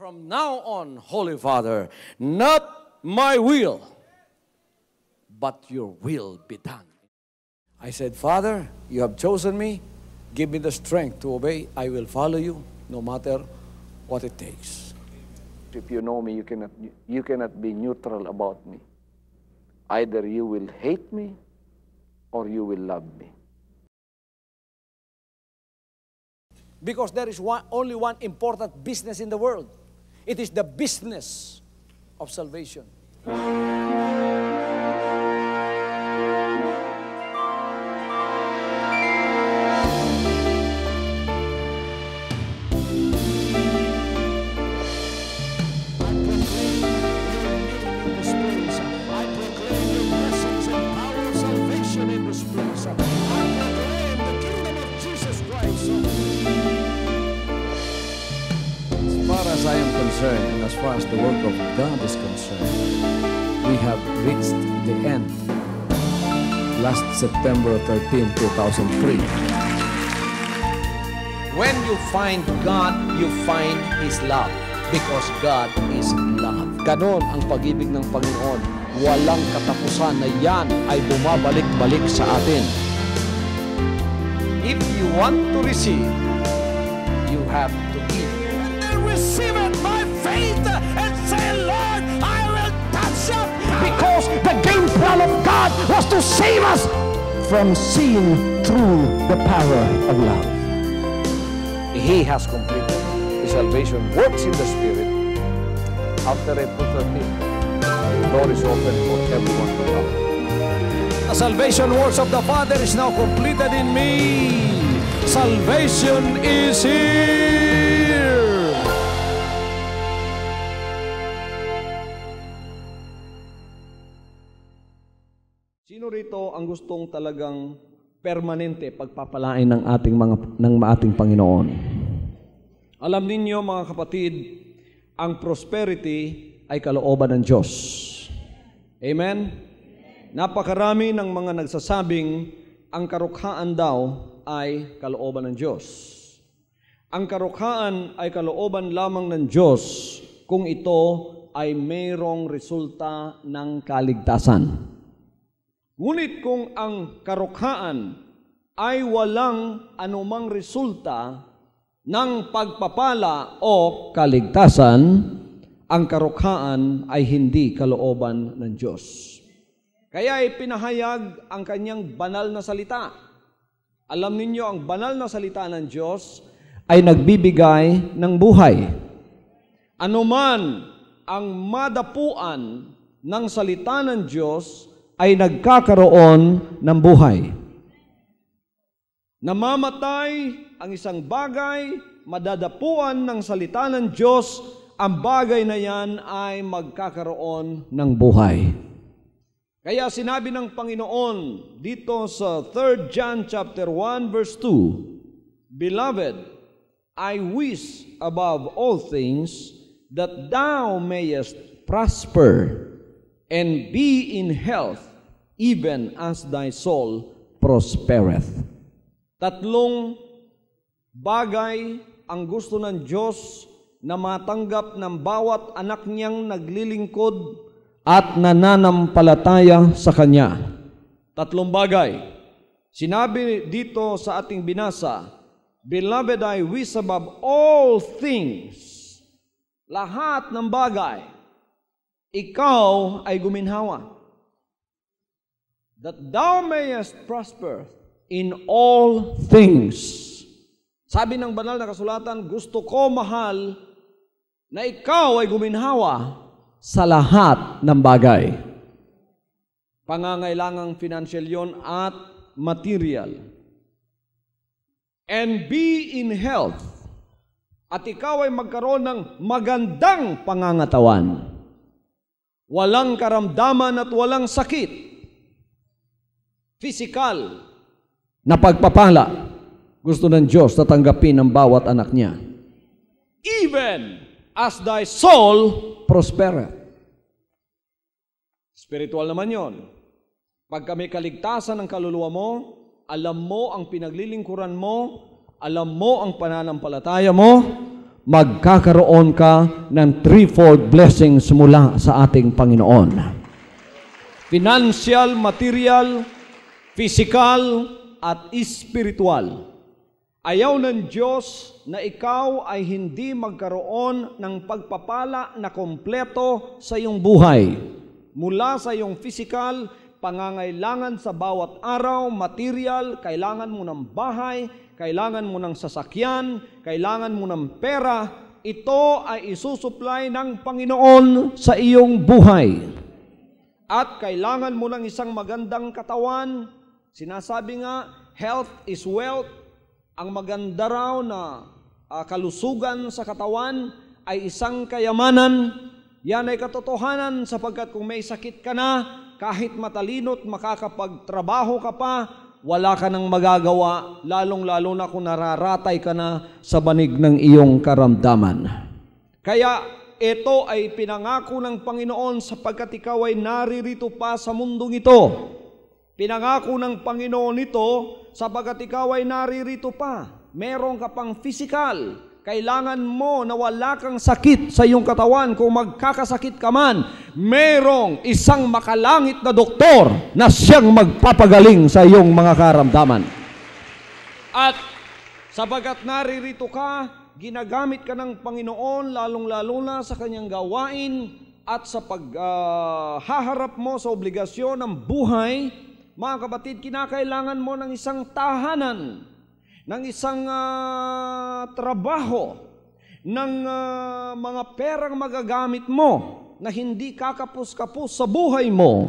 From now on, Holy Father, not my will, but your will be done. I said, Father, you have chosen me. Give me the strength to obey. I will follow you no matter what it takes. If you know me, you cannot be neutral about me. Either you will hate me or you will love me. Because there is only one important business in the world. It is the business of salvation. As I am concerned, and as far as the work of God is concerned, we have reached the end. Last September 13, 2003. When you find God, you find His love. Because God is love. Ganon ang pag-ibig ng Panginoon. Walang katapusan na yan ay bumabalik-balik sa atin. If you want to receive, you have to give. Receive it by faith and say, Lord, I will touch up. Because the game plan of God was to save us from seeing through the power of love. He has completed. His salvation works in the Spirit. After April 13th, the door is open for everyone to come. The salvation works of the Father is now completed in me. Salvation is here. Sino rito ang gustong talagang permanente pagpapalain ng ating Panginoon? Alam ninyo mga kapatid, ang prosperity ay kalooban ng Diyos. Amen? Napakarami ng mga nagsasabing ang karukhaan daw ay kalooban ng Diyos. Ang karukhaan ay kalooban lamang ng Diyos kung ito ay mayroong resulta ng kaligtasan. Ngunit kung ang karukhaan ay walang anumang resulta ng pagpapala o kaligtasan, ang karukhaan ay hindi kalooban ng Diyos. Kaya ipinahayag ang kanyang banal na salita. Alam ninyo, ang banal na salita ng Diyos ay nagbibigay ng buhay. Anuman ang madapuan ng salita ng Diyos ay nagkakaroon ng buhay. Namamatay ang isang bagay, madadapuan ng salita ng Diyos, ang bagay na yan ay magkakaroon ng buhay. Kaya sinabi ng Panginoon dito sa 3 John chapter 1 verse 2, Beloved, I wish above all things that thou mayest prosper and be in health, even as thy soul prospereth. Tatlong bagay ang gusto ng Diyos na matanggap ng bawat anak niyang naglilingkod at nananampalataya sa Kanya. Tatlong bagay. Sinabi dito sa ating binasa, Beloved, I wish above all things, lahat ng bagay, ikaw ay guminhawa, that thou mayest prosper in all things. Sabi ng banal na kasulatan, gusto ko, mahal, na ikaw ay guminhawa sa lahat ng bagay. Pangangailangang financial yon at material. And be in health. At ikaw ay magkaroon ng magandang pangangatawan. Walang karamdaman at walang sakit. Physical na pagpapala. Gusto ng Diyos na tanggapin ng bawat anak niya. Even as thy soul prospereth. Spiritual naman yon. Pagka may kaligtasan ng kaluluwa mo, alam mo ang pinaglilingkuran mo, alam mo ang pananampalataya mo, magkakaroon ka ng threefold blessings mula sa ating Panginoon. Financial, material, physical, at spiritual. Ayaw ng Diyos na ikaw ay hindi magkaroon ng pagpapala na kompleto sa iyong buhay. Mula sa iyong physical, pangangailangan sa bawat araw, material, kailangan mo ng bahay, kailangan mo ng sasakyan, kailangan mo ng pera, ito ay isusupply ng Panginoon sa iyong buhay. At kailangan mo ng isang magandang katawan. Sinasabi nga, health is wealth. Ang maganda raw na kalusugan sa katawan ay isang kayamanan. Yan ay katotohanan sapagkat kung may sakit ka na, kahit matalino't makakapagtrabaho ka pa, wala ka nang magagawa, lalong-lalo na kung nararatay ka na sa banig ng iyong karamdaman. Kaya ito ay pinangako ng Panginoon sapagkat ikaw ay naririto pa sa mundong ito. Pinangako ng Panginoon ito sapagkat ikaw ay naririto pa. Meron ka pang physical. Kailangan mo na wala kang sakit sa iyong katawan. Kung magkakasakit ka man, merong isang makalangit na doktor na siyang magpapagaling sa iyong mga karamdaman. At sabagat naririto ka, ginagamit ka ng Panginoon, lalong-lalo na sa kanyang gawain at sa paghaharap mo sa obligasyon ng buhay. Mga kapatid, kinakailangan mo ng isang tahanan, ng isang trabaho, ng mga perang magagamit mo na hindi kakapos-kapos sa buhay mo.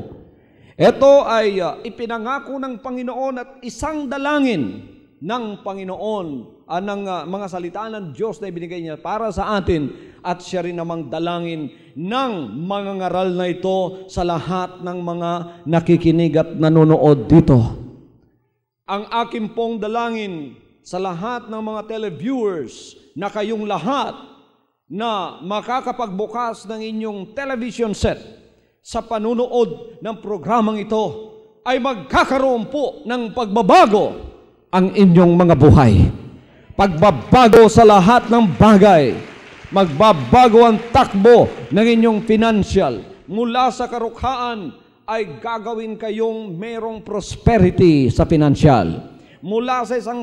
Ito ay ipinangako ng Panginoon at isang dalangin ng Panginoon, ng mga salita ng Diyos na ibinigay niya para sa atin, at siya rin namang dalangin ng mga ngaral na ito sa lahat ng mga nakikinig at nanonood dito. Ang aking pong dalangin sa lahat ng mga televiewers na kayong lahat na makakapagbukas ng inyong television set sa panunood ng programang ito ay magkakaroon po ng pagbabago ang inyong mga buhay. Pagbabago sa lahat ng bagay. Magbabago ang takbo ng inyong financial. Mula sa karukhaan ay gagawin kayong merong prosperity sa financial. Mula sa isang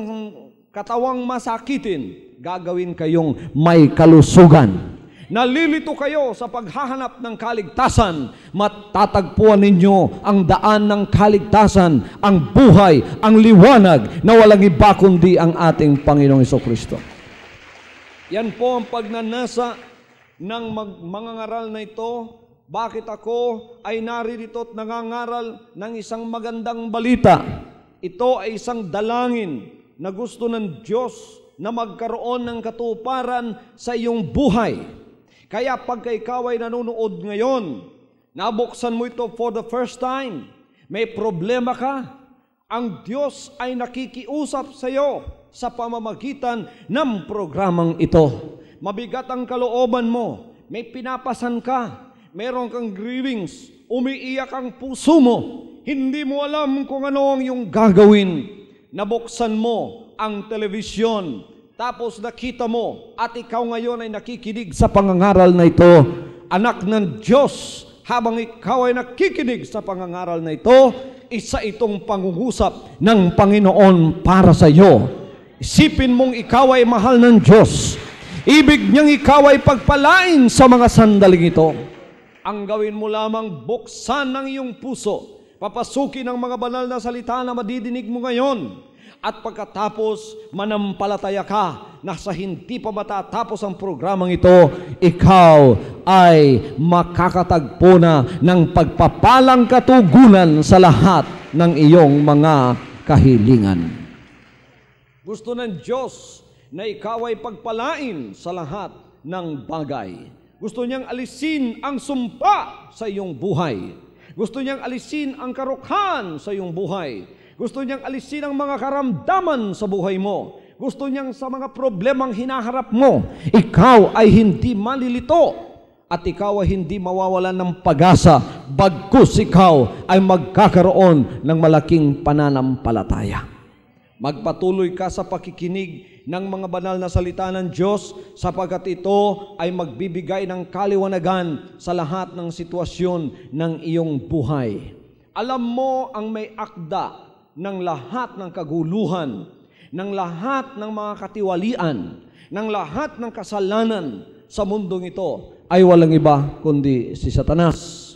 katawang masakitin, gagawin kayong may kalusugan. Nalilito kayo sa paghahanap ng kaligtasan, matatagpuan ninyo ang daan ng kaligtasan, ang buhay, ang liwanag na walang iba kundi ang ating Panginoong Jesucristo. Yan po ang pagnanasa ng mga ngaral na ito. Bakit ako ay naririto at nangangaral ng isang magandang balita? Ito ay isang dalangin na gusto ng Diyos na magkaroon ng katuparan sa iyong buhay. Kaya pagka ikaw ay nanonood ngayon, nabuksan mo ito for the first time, may problema ka, ang Diyos ay nakikiusap sa iyo sa pamamagitan ng programang ito. Mabigat ang kalooban mo, may pinapasan ka, meron kang grievings, umiiyak ang puso mo, hindi mo alam kung ano ang iyong gagawin. Nabuksan mo ang telebisyon, tapos nakita mo at ikaw ngayon ay nakikinig sa pangangaral na ito. Anak ng Diyos, habang ikaw ay nakikinig sa pangangaral na ito, isa itong pangungusap ng Panginoon para sa iyo. Isipin mong ikaw ay mahal ng Diyos. Ibig niyang ikaw ay pagpalain sa mga sandaling ito. Ang gawin mo lamang, buksan ng iyong puso, papasukin ang mga banal na salita na madidinig mo ngayon. At pagkatapos, manampalataya ka na sa hindi pa matatapos ang programang ito, ikaw ay makakatagpo na ng pagpapalang katugunan sa lahat ng iyong mga kahilingan. Gusto ng Diyos na ikaw ay pagpalain sa lahat ng bagay. Gusto niyang alisin ang sumpa sa iyong buhay. Gusto niyang alisin ang karukhan sa iyong buhay. Gusto niyang alisin ang mga karamdaman sa buhay mo. Gusto niyang sa mga problemang hinaharap mo, ikaw ay hindi malilito at ikaw ay hindi mawawalan ng pag-asa, bagkus ikaw ay magkakaroon ng malaking pananampalataya. Magpatuloy ka sa pakikinig ng mga banal na salita ng Diyos sapagkat ito ay magbibigay ng kaliwanagan sa lahat ng sitwasyon ng iyong buhay. Alam mo ang may akda ng lahat ng kaguluhan, ng lahat ng mga katiwalian, ng lahat ng kasalanan sa mundong ito ay walang iba kundi si Satanas.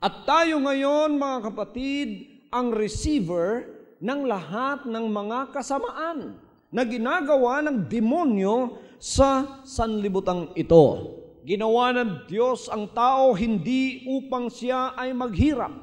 At tayo ngayon, mga kapatid, ang receiver ng lahat ng mga kasamaan na ginagawa ng demonyo sa sanlibutan ito. Ginawa ng Diyos ang tao hindi upang siya ay maghirap.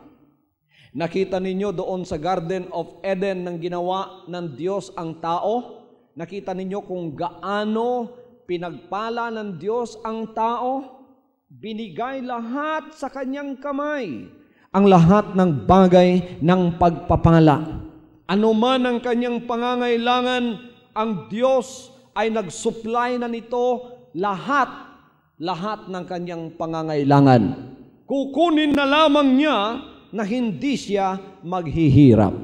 Nakita ninyo doon sa Garden of Eden nang ginawa ng Diyos ang tao? Nakita ninyo kung gaano pinagpala ng Diyos ang tao? Binigay lahat sa kanyang kamay ang lahat ng bagay ng pagpapala. Ano man ang kanyang pangangailangan, ang Diyos ay nag-supply na nito lahat ng kanyang pangangailangan. Kukunin na lamang niya na hindi siya maghihirap.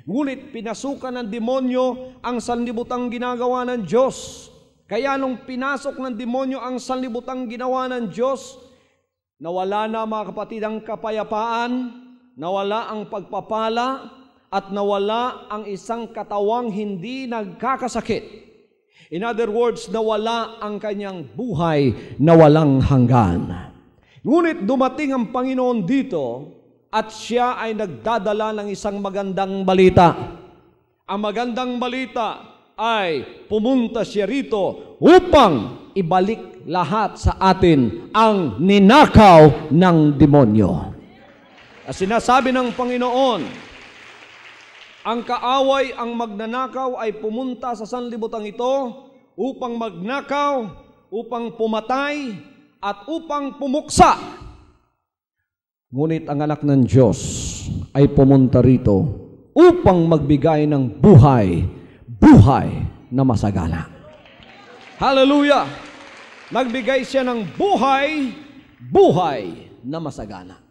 Ngunit pinasukan ng demonyo ang sanlibutang ginagawa ng Diyos. Kaya nung pinasok ng demonyo ang sanlibutang ginawa ng Diyos, nawala na, mga kapatid, ang kapayapaan, nawala ang pagpapala, at nawala ang isang katawang hindi nagkakasakit. In other words, nawala ang kanyang buhay na walang hanggan. Ngunit dumating ang Panginoon dito at siya ay nagdadala ng isang magandang balita. Ang magandang balita ay pumunta siya rito upang ibalik lahat sa atin ang ninakaw ng demonyo. At sinasabi ng Panginoon, ang kaaway, ang magnanakaw ay pumunta sa sanlibutan ito upang magnakaw, upang pumatay, at upang pumuksa. Ngunit ang anak ng Diyos ay pumunta rito upang magbigay ng buhay na masagana. Hallelujah! Nagbigay siya ng buhay na masagana.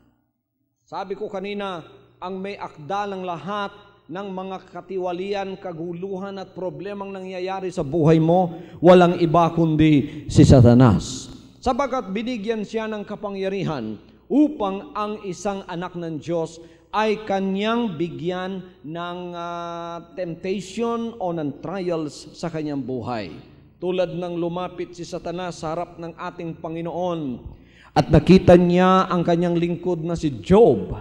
Sabi ko kanina, ang may akda ng lahat ng mga katiwalian, kaguluhan at problemang nangyayari sa buhay mo, walang iba kundi si Satanas. Sapagkat binigyan siya ng kapangyarihan upang ang isang anak ng Diyos ay kanyang bigyan ng temptation o ng trials sa kanyang buhay. Tulad ng lumapit si Satanas sa harap ng ating Panginoon at nakita niya ang kanyang lingkod na si Job.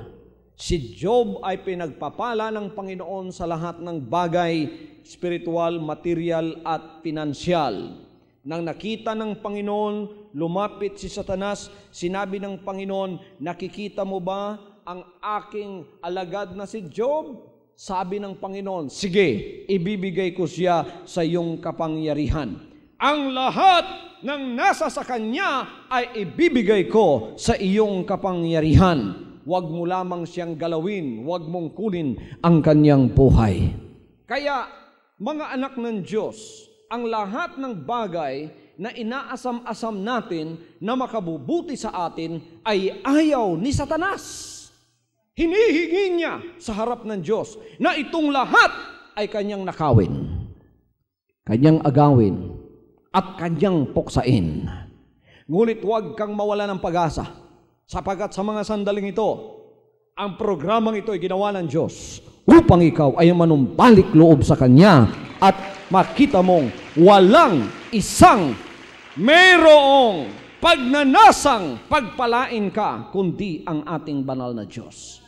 Si Job ay pinagpapala ng Panginoon sa lahat ng bagay, spiritual, material at pinansyal. Nang nakita ng Panginoon, lumapit si Satanas, sinabi ng Panginoon, nakikita mo ba ang aking alagad na si Job? Sabi ng Panginoon, sige, ibibigay ko siya sa iyong kapangyarihan. Ang lahat ng nasa sa kanya ay ibibigay ko sa iyong kapangyarihan. Huwag mo lamang siyang galawin, huwag mong kunin ang kanyang buhay. Kaya, mga anak ng Diyos, ang lahat ng bagay na inaasam-asam natin na makabubuti sa atin ay ayaw ni Satanas. Hinihingi niya sa harap ng Diyos na itong lahat ay kanyang nakawin, kanyang agawin, at kanyang puksain. Ngunit huwag kang mawala ng pag-asa. Sapagat sa mga sandaling ito, ang programang ito ay ginawa ng Diyos upang ikaw ay manumbalik loob sa Kanya at makita mong walang isang mayroong pagnanasang pagpalain ka kundi ang ating banal na Diyos.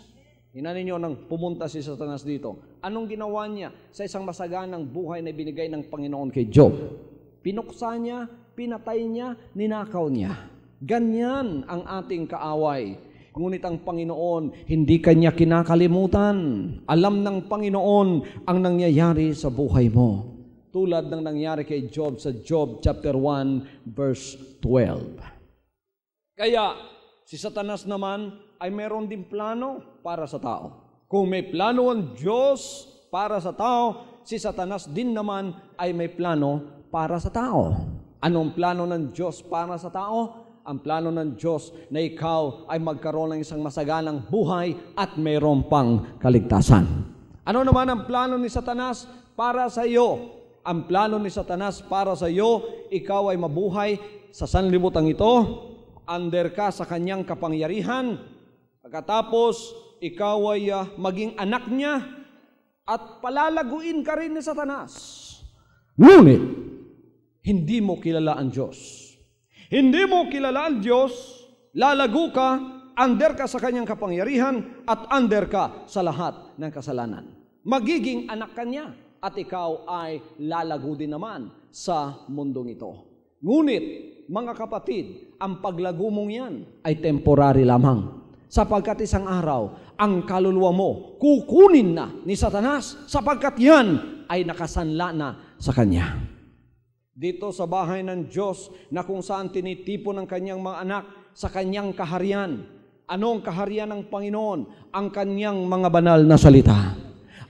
Hinanin niyo nang pumunta si Satanas dito. Anong ginawa niya sa isang masaganang buhay na binigay ng Panginoon kay Job? Pinuksa niya, pinatay niya, ninakaw niya. Ganyan ang ating kaaway. Ngunit ang Panginoon, hindi kanya kinakalimutan. Alam ng Panginoon ang nangyayari sa buhay mo. Tulad ng nangyari kay Job sa Job chapter 1 verse 12. Kaya si Satanas naman ay meron din plano para sa tao. Kung may plano ang Diyos para sa tao, si Satanas din naman ay may plano para sa tao. Anong plano ng Diyos para sa tao? Ang plano ng Diyos na ikaw ay magkaroon ng isang masaganang buhay at mayroon pang kaligtasan. Ano naman ang plano ni Satanas para sa iyo? ang plano ni Satanas para sa iyo, ikaw ay mabuhay sa sanlibutan ito, under ka sa kanyang kapangyarihan, pagkatapos ikaw ay maging anak niya, at palalaguin ka rin ni Satanas. Ngunit, hindi mo kilala ang Diyos. Hindi mo kilala ang Diyos, lalago ka, under ka sa kanyang kapangyarihan, at under ka sa lahat ng kasalanan. Magiging anak ka niya, at ikaw ay lalago din naman sa mundong ito. Ngunit, mga kapatid, ang paglago mong yan ay temporary lamang. Sapagkat isang araw, ang kaluluwa mo kukunin na ni Satanas, sapagkat yan ay nakasanla na sa kanya. Dito sa bahay ng Diyos, na kung saan tinitipon ng kanyang mga anak sa kanyang kaharian. Ano ang kaharian ng Panginoon? Ang kanyang mga banal na salita.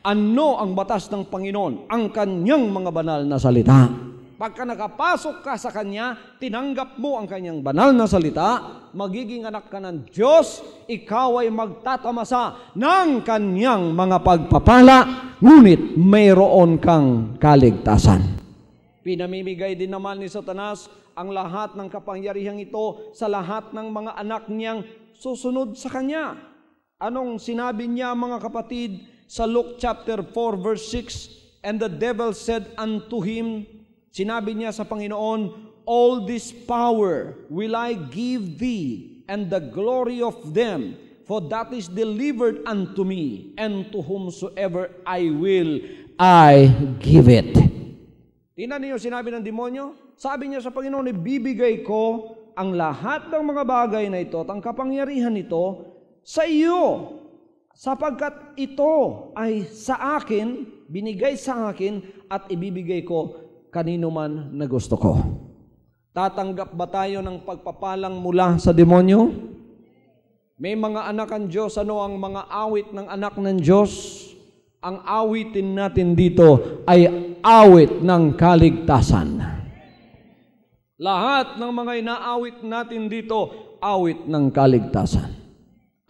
Ano ang batas ng Panginoon? Ang kanyang mga banal na salita. Pagka nakapasok ka sa kanya, tinanggap mo ang kanyang banal na salita, magiging anak ka ng Diyos, ikaw ay magtatamasa ng kanyang mga pagpapala, ngunit mayroon kang kaligtasan. Pinamimigay din naman ni Satanas ang lahat ng kapangyarihang ito sa lahat ng mga anak niyang susunod sa kanya. Anong sinabi niya, mga kapatid, sa Luke chapter 4 verse 6, and the devil said unto him, sinabi niya sa Panginoon, all this power will I give thee, and the glory of them, for that is delivered unto me, and to whomsoever I will, I give it. Tingnan niyo sinabi ng demonyo, sabi niya sa Panginoon, ibibigay ko ang lahat ng mga bagay na ito at ang kapangyarihan nito sa iyo, sapagkat ito ay sa akin, binigay sa akin, at ibibigay ko kanino man na gusto ko. Tatanggap ba tayo ng pagpapalang mula sa demonyo? May mga anak ang Diyos. Ano ang mga awit ng anak ng Diyos? Ang awitin natin dito ay awit ng kaligtasan. Lahat ng mga inaawit natin dito, awit ng kaligtasan.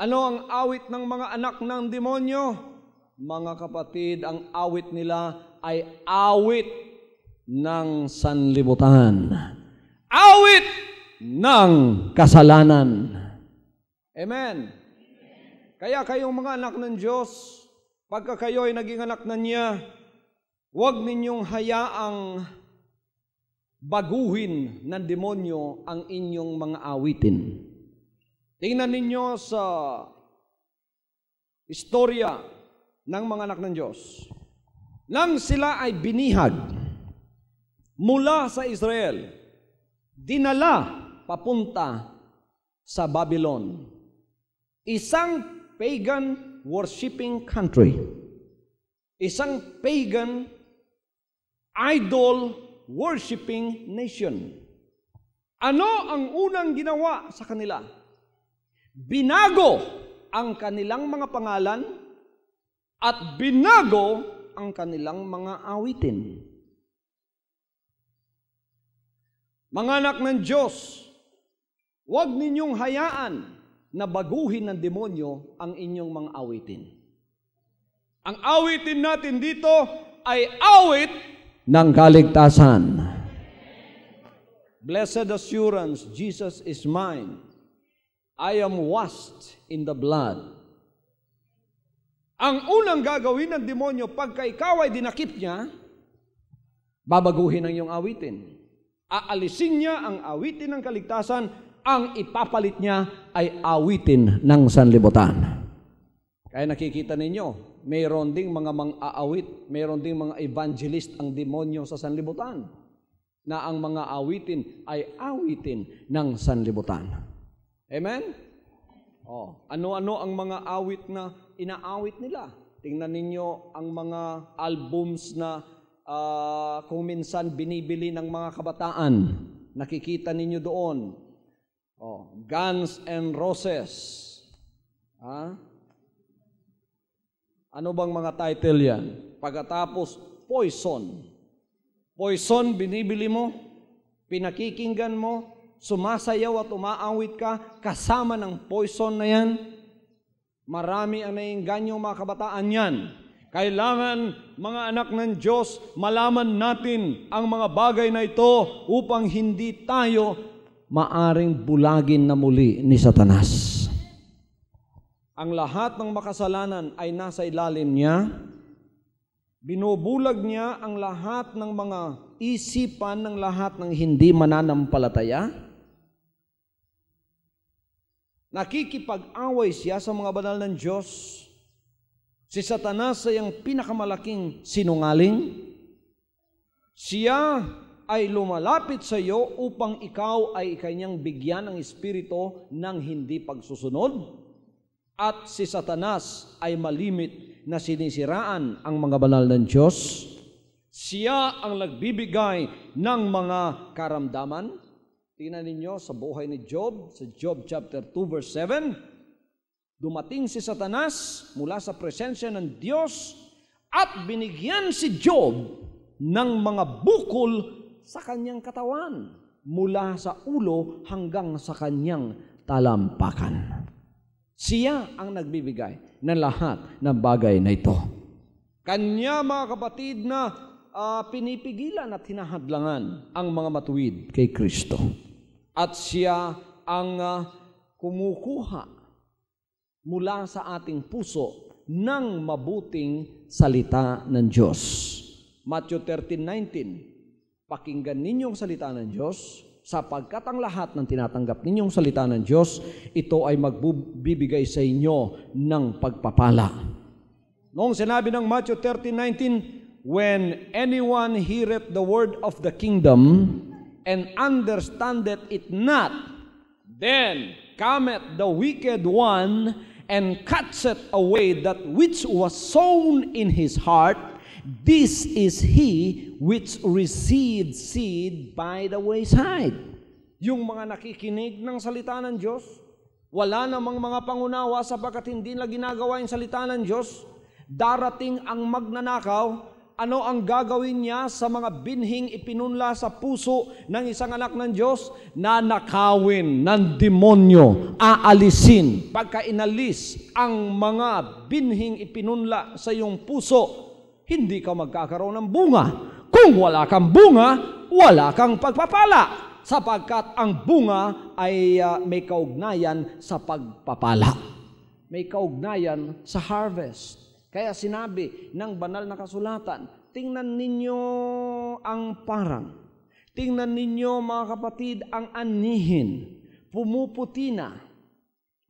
Ano ang awit ng mga anak ng demonyo? Mga kapatid, ang awit nila ay awit ng sanlibutan. Awit ng kasalanan. Amen. Kaya kayong mga anak ng Diyos, pagka kayo ay naging anak na niya, huwag ninyong hayaang baguhin ng demonyo ang inyong mga awitin. Tingnan ninyo sa istorya ng mga anak ng Diyos. Nang sila ay binihag mula sa Israel, dinala papunta sa Babylon, isang pagan worshiping country, isang pagan idol worshiping nation. Ano ang unang ginawa sa kanila? Binago ang kanilang mga pangalan at binago ang kanilang mga awitin. Mga anak ng Diyos, huwag ninyong hayaan na baguhin ng demonyo ang inyong mga awitin. Ang awitin natin dito ay awit ng kaligtasan. Blessed assurance, Jesus is mine. I am washed in the blood. Ang unang gagawin ng demonyo pagka ikaw ay dinakip niya, babaguhin ang iyong awitin. Aalisin niya ang awitin ng kaligtasan, ang ipapalit niya ay awitin ng sanlibutan. Kaya nakikita ninyo, mayroon ding mga mang-aawit, mayroon ding mga evangelist ang demonyo sa sanlibutan, na ang mga awitin ay awitin ng sanlibutan. Amen? Ano-ano ang mga awit na inaawit nila? Tingnan ninyo ang mga albums na kung minsan binibili ng mga kabataan. Nakikita ninyo doon. Guns and Roses. Ano bang mga title yan? Pagkatapos, Poison. Poison, binibili mo, pinakikinggan mo, sumasayaw at umaawit ka, kasama ng poison na yan. Marami ang naiingganyong mga kabataan yan. Kailangan, mga anak ng Diyos, malaman natin ang mga bagay na ito upang hindi tayo maaring bulagin na muli ni Satanas. Ang lahat ng makasalanan ay nasa ilalim niya. Binubulag niya ang lahat ng mga isipan ng lahat ng hindi mananampalataya. Nakikipag-away siya sa mga banal ng Diyos. Si Satanas ay ang pinakamalaking sinungaling. Siya ay lumalapit sa iyo upang ikaw ay kanyang bigyan ng espiritu ng hindi pagsusunod. At si Satanas ay malimit na sinisiraan ang mga banal ng Diyos. Siya ang nagbibigay ng mga karamdaman. Tingnan ninyo sa buhay ni Job, sa Job chapter 2 verse 7. Dumating si Satanas mula sa presensya ng Diyos at binigyan si Job ng mga bukol sa kanyang katawan mula sa ulo hanggang sa kanyang talampakan. Siya ang nagbibigay ng lahat ng bagay na ito. Kanya, mga kapatid, na pinipigilan at hinahadlangan ang mga matuwid kay Kristo. At siya ang kumukuha mula sa ating puso ng mabuting salita ng Diyos. Matthew 13:19, pakinggan ninyong salita ng Diyos, sapagkat ang lahat ng tinatanggap ninyong salita ng Diyos, ito ay magbibigay sa inyo ng pagpapala. Noong sinabi ng Matthew 13:19, when anyone heareth the word of the kingdom and understandeth it not, then cometh the wicked one and catcheth away that which was sown in his heart. This is he which received seed by the wayside. Yung mga nakikinig ng salita ng Diyos, wala namang mga pangunawa sapagkat hindi na ginagawa yung salita ng Diyos. Darating ang magnanakaw. Ano ang gagawin niya sa mga binhing ipinunla sa puso ng isang anak ng Diyos? Nanakawin ng demonyo, aalisin. Pagka inalis ang mga binhing ipinunla sa iyong puso, hindi ka magkakaroon ng bunga. Kung wala kang bunga, wala kang pagpapala. Sapagkat ang bunga ay may kaugnayan sa pagpapala. May kaugnayan sa harvest. Kaya sinabi ng banal na kasulatan, tingnan ninyo ang parang. Tingnan ninyo, mga kapatid, ang anihin. Pumuputi na.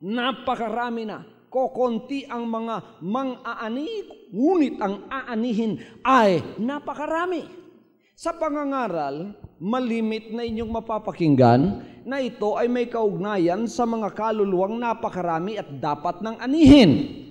Napakarami na. Kokonti ang mga mang-aani, ngunit ang aanihin ay napakarami. Sa pangangaral, malimit na inyong mapapakinggan na ito ay may kaugnayan sa mga kaluluwang napakarami at dapat ng anihin.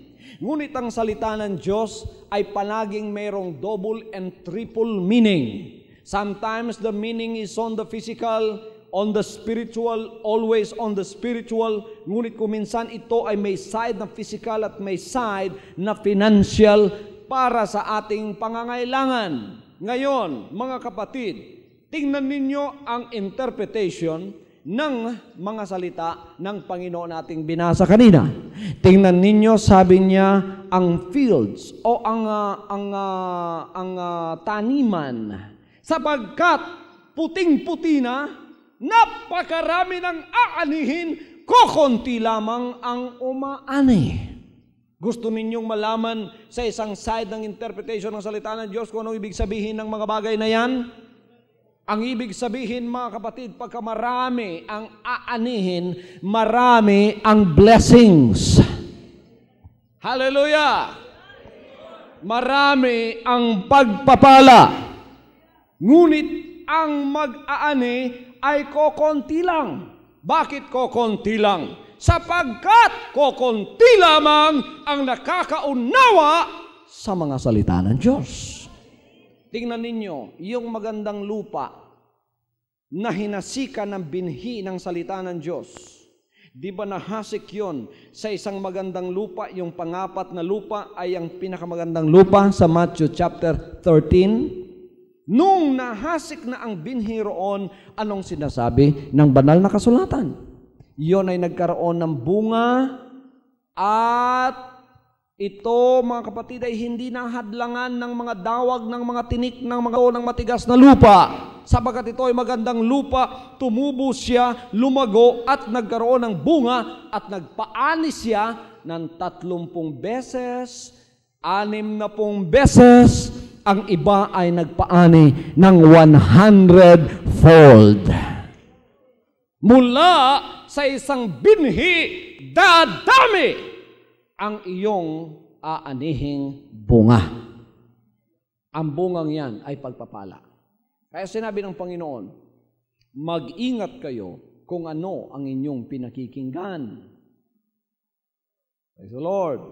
Ngunit ang salita ng Diyos ay palaging mayroong double and triple meaning. Sometimes the meaning is on the physical, on the spiritual, always on the spiritual. Ngunit kuminsan ito ay may side na physical at may side na financial para sa ating pangangailangan. Ngayon, mga kapatid, tingnan ninyo ang interpretation ng mga salita ng Panginoon nating binasa kanina. Tingnan ninyo, sabi niya, ang fields o ang taniman, sapagkat puting-puti na, napakarami ng aanihin, kokonti lamang ang umaani. Gusto ninyong malaman sa isang side ng interpretation ng salita ng Diyos kung ano ibig sabihin ng mga bagay na yan? Ang ibig sabihin, mga kapatid, pagka marami ang aanihin, marami ang blessings. Hallelujah! Marami ang pagpapala. Ngunit ang mag-aani ay kokonti lang. Bakit kokonti lang? Sapagkat kokonti lamang ang nakakaunawa sa mga salita ng Diyos. Tingnan ninyo, yung magandang lupa na hinasikan ng binhi ng salita ng Diyos. Di ba nahasik yun sa isang magandang lupa? Yung pangapat na lupa ay ang pinakamagandang lupa sa Matthew chapter 13. Nung nahasik na ang binhi roon, anong sinasabi ng banal na kasulatan? Yun ay nagkaroon ng bunga at Ito, mga kapatid, ay hindi nahadlangan ng mga dawag, ng mga tinik, ng mga ng matigas na lupa. Sabagat ito ay magandang lupa, tumubo siya, lumago, at nagkaroon ng bunga, at nagpaani siya ng 30 beses, 60 beses, ang iba ay nagpaani ng 100-fold. Mula sa isang binhi, dadami ang iyong aanihing bunga. Ang bungang yan ay pagpapala. Kaya sinabi ng Panginoon, mag-ingat kayo kung ano ang inyong pinakikinggan. Praise the Lord.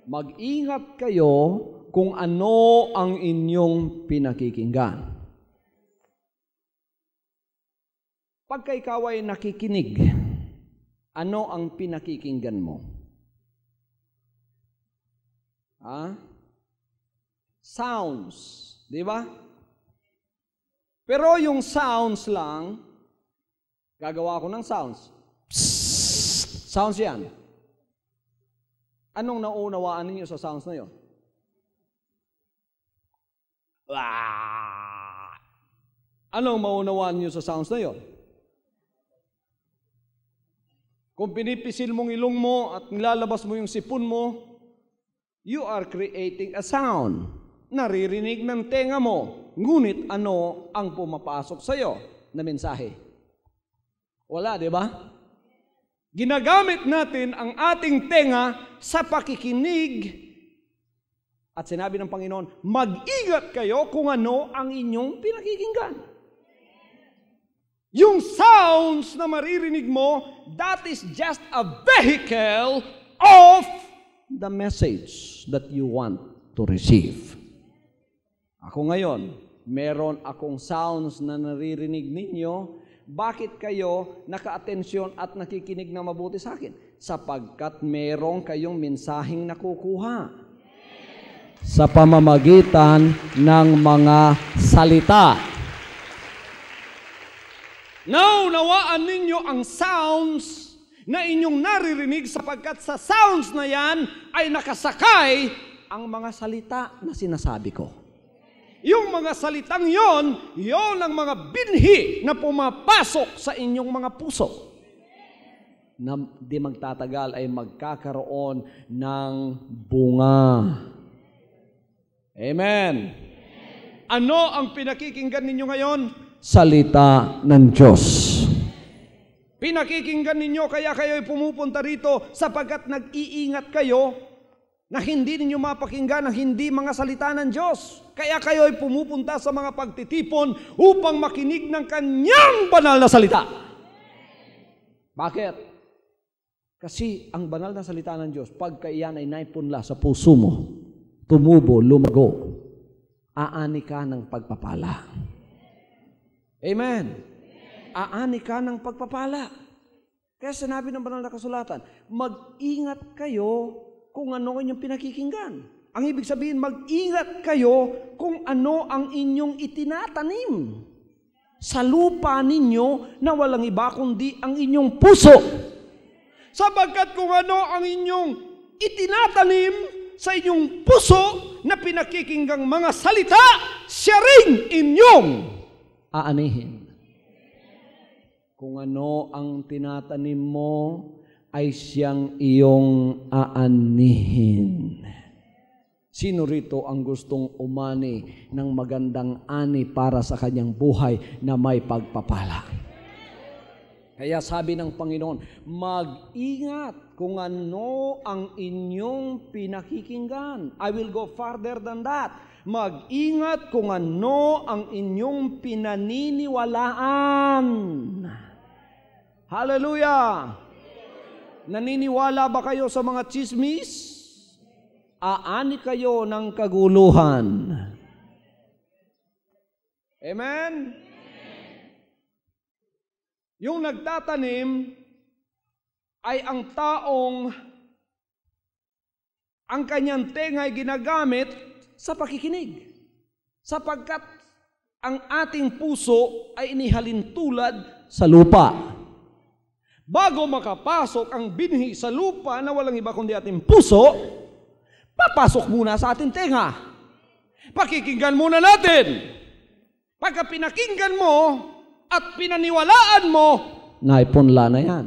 Mag-ingat kayo kung ano ang inyong pinakikinggan. Pagka ikaw ay nakikinig, ano ang pinakikinggan mo? Sounds, di ba? Pero yung sounds lang, gagawa ko ng sounds. Psst, sounds yan. Anong naunawaan ninyo sa sounds na yun? Anong maunawaan niyo sa sounds na yun? Kung pinipisil mong ilong mo at nilalabas mo yung sipon mo, you are creating a sound. Naririnig ng tenga mo. Ngunit ano ang pumapasok sa iyo na mensahe? Wala, di ba? Ginagamit natin ang ating tenga sa pakikinig. At sinabi ng Panginoon, mag-ingat kayo kung ano ang inyong pinakikinggan. Yung sounds na maririnig mo, that is just a vehicle of the message that you want to receive. Ako ngayon, meron akong sounds na naririnig ninyo. Bakit kayo naka-atensyon at nakikinig na mabuti sa akin? Sapagkat meron kayong mensaheng nakukuha sa pamamagitan ng mga salita. Naunawaan ninyo ang sounds na inyong naririnig sapagkat sa sounds na yan ay nakasakay ang mga salita na sinasabi ko. Yung mga salitang yon ang mga binhi na pumapasok sa inyong mga puso. Na di magtatagal ay magkakaroon ng bunga. Amen. Ano ang pinakikinggan ninyo ngayon? Salita ng Diyos. Pinakikinggan ninyo kaya kayo pumupunta rito sapagkat nag-iingat kayo na hindi ninyo mapakinggan ang hindi mga salita ng Diyos. Kaya kayo ay pumupunta sa mga pagtitipon upang makinig ng kanyang banal na salita. Bakit? Kasi ang banal na salita ng Diyos, pagka iyan ay naipunla sa puso mo, tumubo, lumago, aani ka ng pagpapala. Amen. Aani ka ng pagpapala. Kaya sinabi ng banal na kasulatan, mag-ingat kayo kung ano inyong pinakikinggan. Ang ibig sabihin, mag-ingat kayo kung ano ang inyong itinatanim sa lupa ninyo na walang iba kundi ang inyong puso. Sapagkat kung ano ang inyong itinatanim sa inyong puso na pinakikinggang mga salita, siya ring inyong aanihin. Kung ano ang tinatanim mo, ay siyang iyong aanihin. Sino rito ang gustong umani ng magandang ani para sa kanyang buhay na may pagpapala? Kaya sabi ng Panginoon, mag-ingat kung ano ang inyong pinakikinggan. I will go farther than that. Mag-ingat kung ano ang inyong pinaniniwalaan. Hallelujah! Naniniwala ba kayo sa mga chismis? Aani kayo ng kaguluhan. Amen? Yung nagtatanim ay ang taong ang kanyang tenga ay ginagamit sa pakikinig. Sapagkat ang ating puso ay inihalin tulad sa lupa. Bago makapasok ang binhi sa lupa na walang iba kundi ating puso, papasok muna sa ating tenga. Pakikinggan muna natin. Pagka pinakinggan mo at pinaniwalaan mo, naipunla na yan.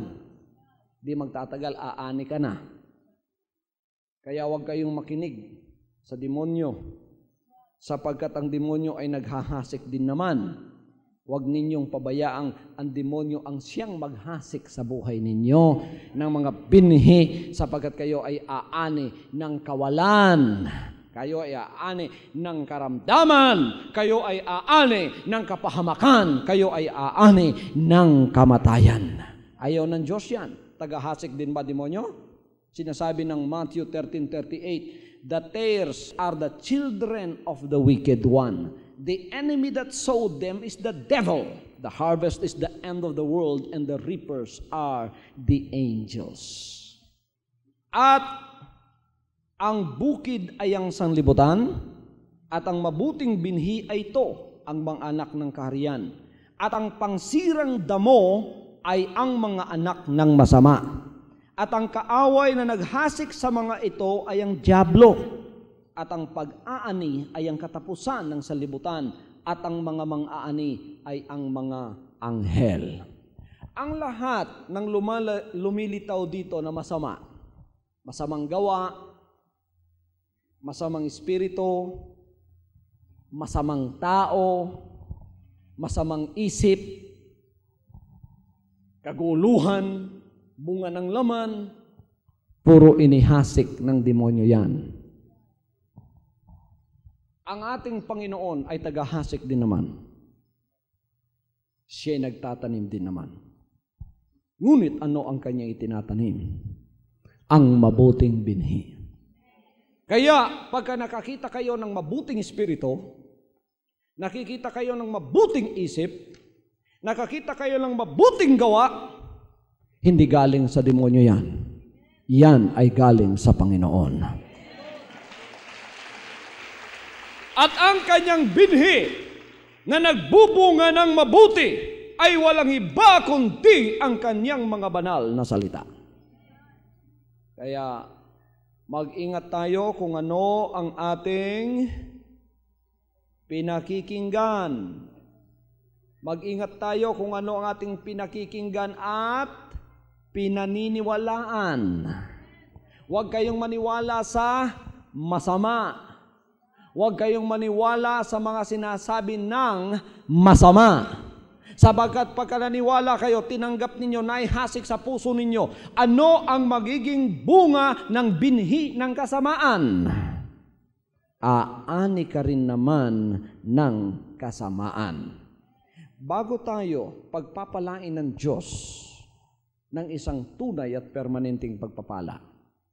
Di magtatagal, aani ka na. Kaya huwag kayong makinig sa demonyo, sapagkat ang demonyo ay naghahasik din naman. Huwag ninyong pabayaang ang demonyo ang siyang maghasik sa buhay ninyo ng mga binhi, sapagkat kayo ay aani ng kawalan. Kayo ay aani ng karamdaman. Kayo ay aani ng kapahamakan. Kayo ay aani ng kamatayan. Ayaw ng Diyos yan. Tagahasik din ba demonyo? Sinasabi ng Matthew 13:38, the tares are the children of the wicked one. The enemy that sowed them is the devil. The harvest is the end of the world, and the reapers are the angels. At ang bukid ay ang sanlibutan, at ang mabuting binhi ay ito, ang mga anak ng kaharian. At ang pangsirang damo ay ang mga anak ng masama. At ang kaaway na naghasik sa mga ito ay ang dyablo. At ang pag-aani ay ang katapusan ng sanlibutan, at ang mga mang-aani ay ang mga anghel. Ang lahat ng lumilitaw dito na masama, masamang gawa, masamang espiritu, masamang tao, masamang isip, kaguluhan, bunga ng laman, puro inihasik ng demonyo yan. Ang ating Panginoon ay tagahasik din naman. Siya'y nagtatanim din naman. Ngunit ano ang kanyang itinatanim? Ang mabuting binhi. Kaya pagka nakakita kayo ng mabuting espiritu, nakikita kayo ng mabuting isip, nakakita kayo ng mabuting gawa, hindi galing sa demonyo yan. Yan ay galing sa Panginoon. At ang kanyang binhi na nagbubunga ng mabuti ay walang iba kundi ang kanyang mga banal na salita. Kaya mag-ingat tayo kung ano ang ating pinakikinggan. Mag-ingat tayo kung ano ang ating pinakikinggan at pinaniniwalaan. Huwag kayong maniwala sa masama. Huwag kayong maniwala sa mga sinasabi ng masama. Sapagkat pagka naniwala kayo, tinanggap ninyo, naihasik sa puso ninyo, ano ang magiging bunga ng binhi ng kasamaan? Aani ka rin naman ng kasamaan. Bago tayo pagpapalain ng Diyos ng isang tunay at permanenteng pagpapala,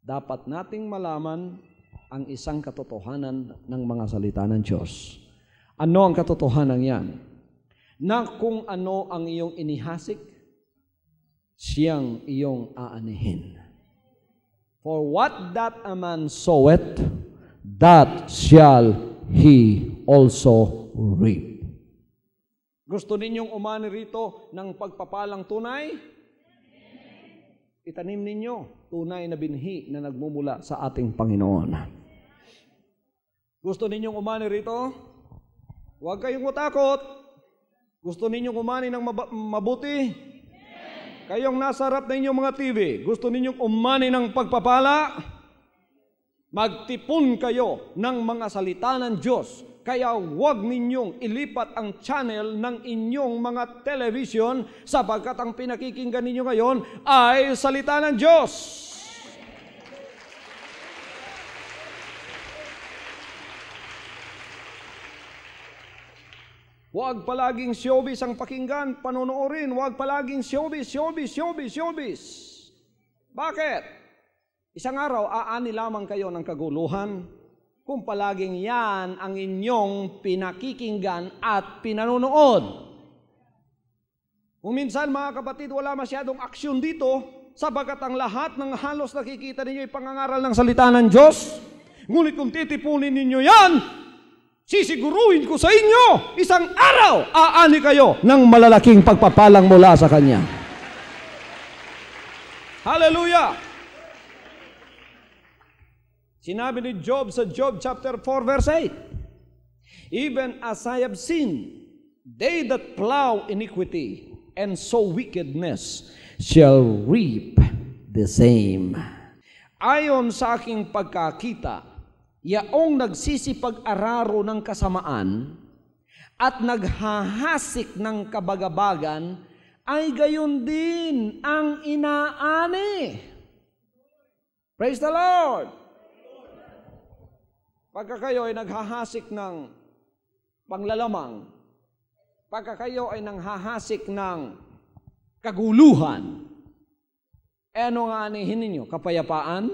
dapat nating malaman ang isang katotohanan ng mga salita ng Diyos. Ano ang katotohanan yan? Na kung ano ang iyong inihasik, siyang iyong aanihin. For what that a man soweth, that shall he also reap. Gusto ninyong umani rito ng pagpapalang tunay? Itanim ninyo tunay na binhi na nagmumula sa ating Panginoon. Gusto ninyong umani rito? Huwag kayong matakot. Gusto ninyong umani ng mabuti? Kayong nasa harap na inyong mga TV, gusto ninyong umani ng pagpapala? Magtipon kayo ng mga salita ng Diyos. Kaya huwag ninyong ilipat ang channel ng inyong mga television, sapagkat ang pinakikinggan ninyo ngayon ay salita ng Diyos. Huwag palaging showbiz ang pakinggan, panonoorin. Huwag palaging showbiz. Bakit? Isang araw, aani lamang kayo ng kaguluhan kung palaging yan ang inyong pinakikinggan at pinanonood. Kung minsan, mga kapatid, wala masyadong aksyon dito, sapagkat ang lahat ng halos nakikita ninyo ay pangangaral ng salita ng Diyos. Ngunit kung titipunin ninyo yan, sisiguruhin ko sa inyo, isang araw, aani kayo ng malalaking pagpapalang mula sa Kanya. Hallelujah! Sinabi ni Job sa Job chapter 4 verse 8, even as I have seen, they that plow iniquity and sow wickedness shall reap the same. Ayon sa aking pagkakita, yaong nagsisipag-araro ng kasamaan at naghahasik ng kabagabagan ay gayon din ang inaani. Praise the Lord! Pagka kayo ay naghahasik ng panglalamang, pagka kayo ay nanghahasik ng kaguluhan, ano nga anihin ninyo? Kapayapaan?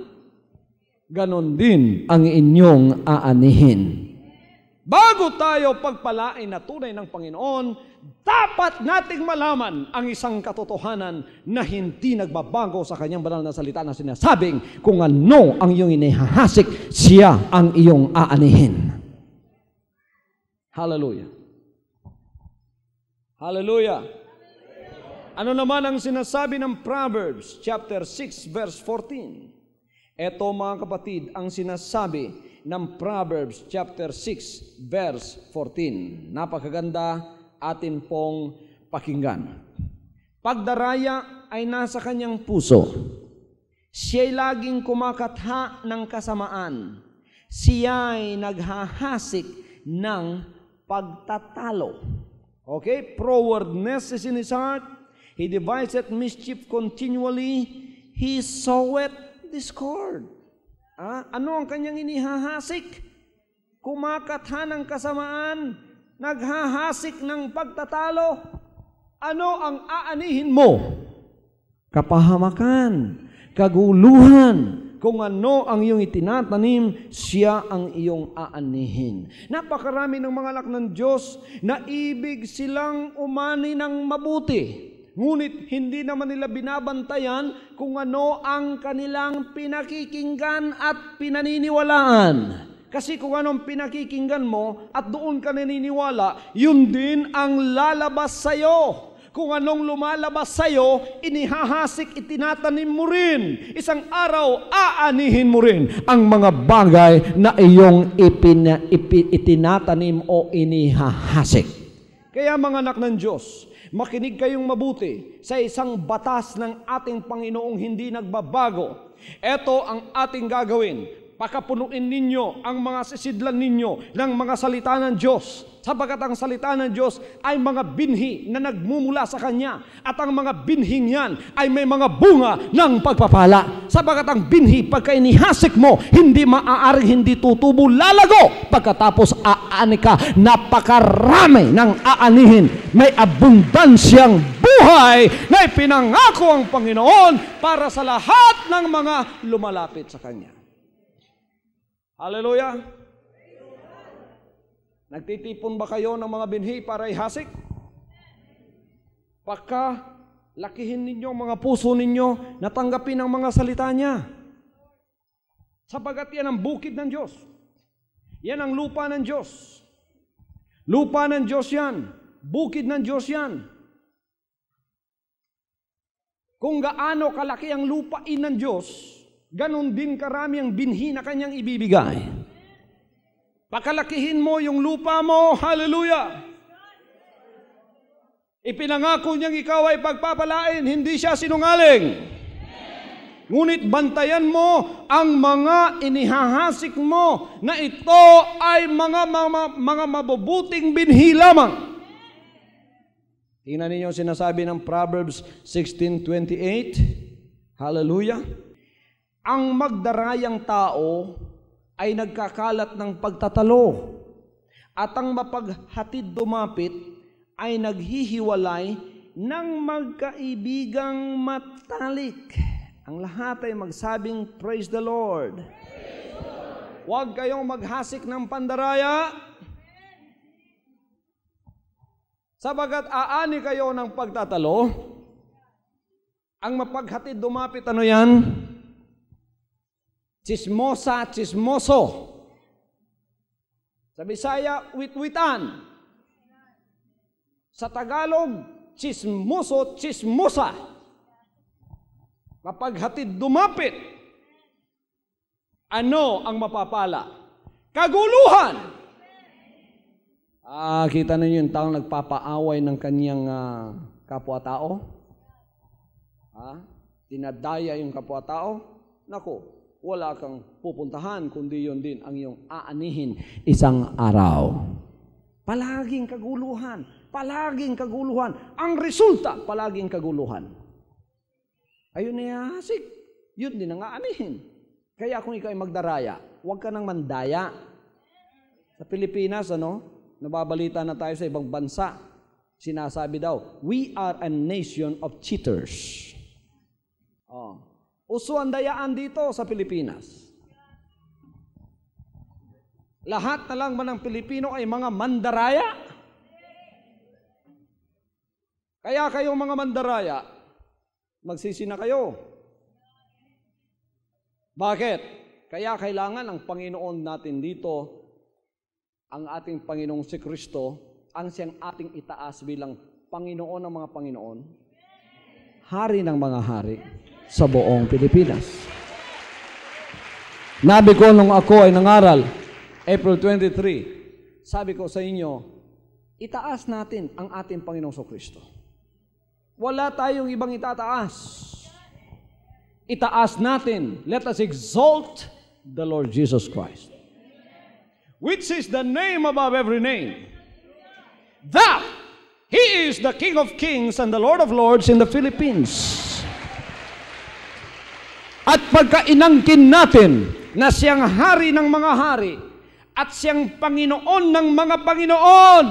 Ganon din ang inyong aanihin. Bago tayo pagpalain na tunay ng Panginoon, dapat nating malaman ang isang katotohanan na hindi nagbabago sa kanyang banal na salita na sinasabing kung ano ang iyong inihahasik, siya ang iyong aanihin. Hallelujah. Hallelujah. Ano naman ang sinasabi ng Proverbs chapter 6 verse 14? Ito mga kapatid ang sinasabi ng Proverbs chapter 6 verse 14. Napakaganda, atin pong pakinggan. Pagdaraya ay nasa kanyang puso. Siya'y laging kumakatha ng kasamaan. Siya'y naghahasik ng pagtatalo. Okay? Frowardness is in his heart. He deviseth mischief continually. He soweth discord. Ano ang kanyang inihahasik? Kumakatha ng kasamaan, naghahasik ng pagtatalo. Ano ang aanihin mo? Kapahamakan, kaguluhan. Kung ano ang iyong itinatanim, siya ang iyong aanihin. Napakarami ng mga anak ng Diyos na ibig silang umani ng mabuti. Ngunit hindi naman nila binabantayan kung ano ang kanilang pinakikinggan at pinaniniwalaan. Kasi kung anong pinakikinggan mo at doon ka naniniwala, yun din ang lalabas sa'yo. Kung anong lumalabas sa'yo, inihahasik, itinatanim mo rin. Isang araw, aanihin mo rin ang mga bagay na iyong itinatanim o inihahasik. Kaya mga anak ng Diyos, makinig kayong mabuti sa isang batas ng ating Panginoong hindi nagbabago. Ito ang ating gagawin. Pakapunuin ninyo ang mga sisidlan ninyo ng mga salita ng Diyos. Sapagat ang salita ng Diyos ay mga binhi na nagmumula sa Kanya. At ang mga binhing yan ay may mga bunga ng pagpapala. Sapagat ang binhi pagka inihasik mo, hindi maaaring hindi tutubo, lalago. Pagkatapos aani ka, napakarami ng aanihin. May abundansyang buhay na ipinangako ang Panginoon para sa lahat ng mga lumalapit sa Kanya. Hallelujah! Nagtitipon ba kayo ng mga binhi para ihasik? Pagka lakihin ninyo ang mga puso ninyo, natanggapin ang mga salita niya. Sapagat yan ang bukid ng Diyos. Yan ang lupa ng Diyos. Lupa ng Diyos yan. Bukid ng Diyos yan. Kung gaano kalaki ang lupain ng Diyos, ganon din karami ang binhi na kanyang ibibigay. Pakalakihin mo yung lupa mo, hallelujah! Ipinangako niyang ikaw ay pagpapalain, hindi siya sinungaling. Ngunit bantayan mo ang mga inihahasik mo na ito ay mga mabubuting binhi lamang. Tingnan ninyo sinasabi ng Proverbs 16:28, hallelujah! Ang magdarayang tao ay nagkakalat ng pagtatalo, at ang mapaghatid dumapit ay naghihiwalay ng magkaibigang matalik. Ang lahat ay magsabing, Praise the Lord. Huwag kayong maghasik ng pandaraya, sabagat aani kayo ng pagtatalo. Ang mapaghatid dumapit, ano yan? Chismosa, chismoso. Sa Bisaya, witwitan. Sa Tagalog, chismoso, chismosa. Kapag hatid dumapit, ano ang mapapala? Kaguluhan! Kita ninyo yung taong nagpapaaway ng kanyang kapwa-tao? Dinadaya yung kapwa-tao? Naku, wala kang pupuntahan, kundi yun din ang iyong aanihin isang araw. Palaging kaguluhan. Palaging kaguluhan. Ang resulta, palaging kaguluhan. Ayun na hasik. Yun din ang aanihin. Kaya kung ikaw ay magdaraya, huwag ka nang mandaya. Sa Pilipinas, nababalita na tayo sa ibang bansa. Sinasabi daw, we are a nation of cheaters. Uso ang dayaan dito sa Pilipinas. Lahat na lang ba ng Pilipino ay mga mandaraya? Kaya kayong mga mandaraya, magsisi na kayo. Bakit? Kaya kailangan ang Panginoon natin dito, ang ating Panginoong si Kristo, ang siyang ating itaas bilang Panginoon ng mga Panginoon, Hari ng mga hari sa buong Pilipinas. Nabi ko nung ako ay nangaral, April 23, sabi ko sa inyo, itaas natin ang ating Panginoong si Kristo. Wala tayong ibang itataas. Itaas natin. Let us exalt the Lord Jesus Christ, which is the name above every name, that He is the King of Kings and the Lord of Lords in the Philippines. At pagka inangkin natin na siyang hari ng mga hari at siyang Panginoon ng mga Panginoon,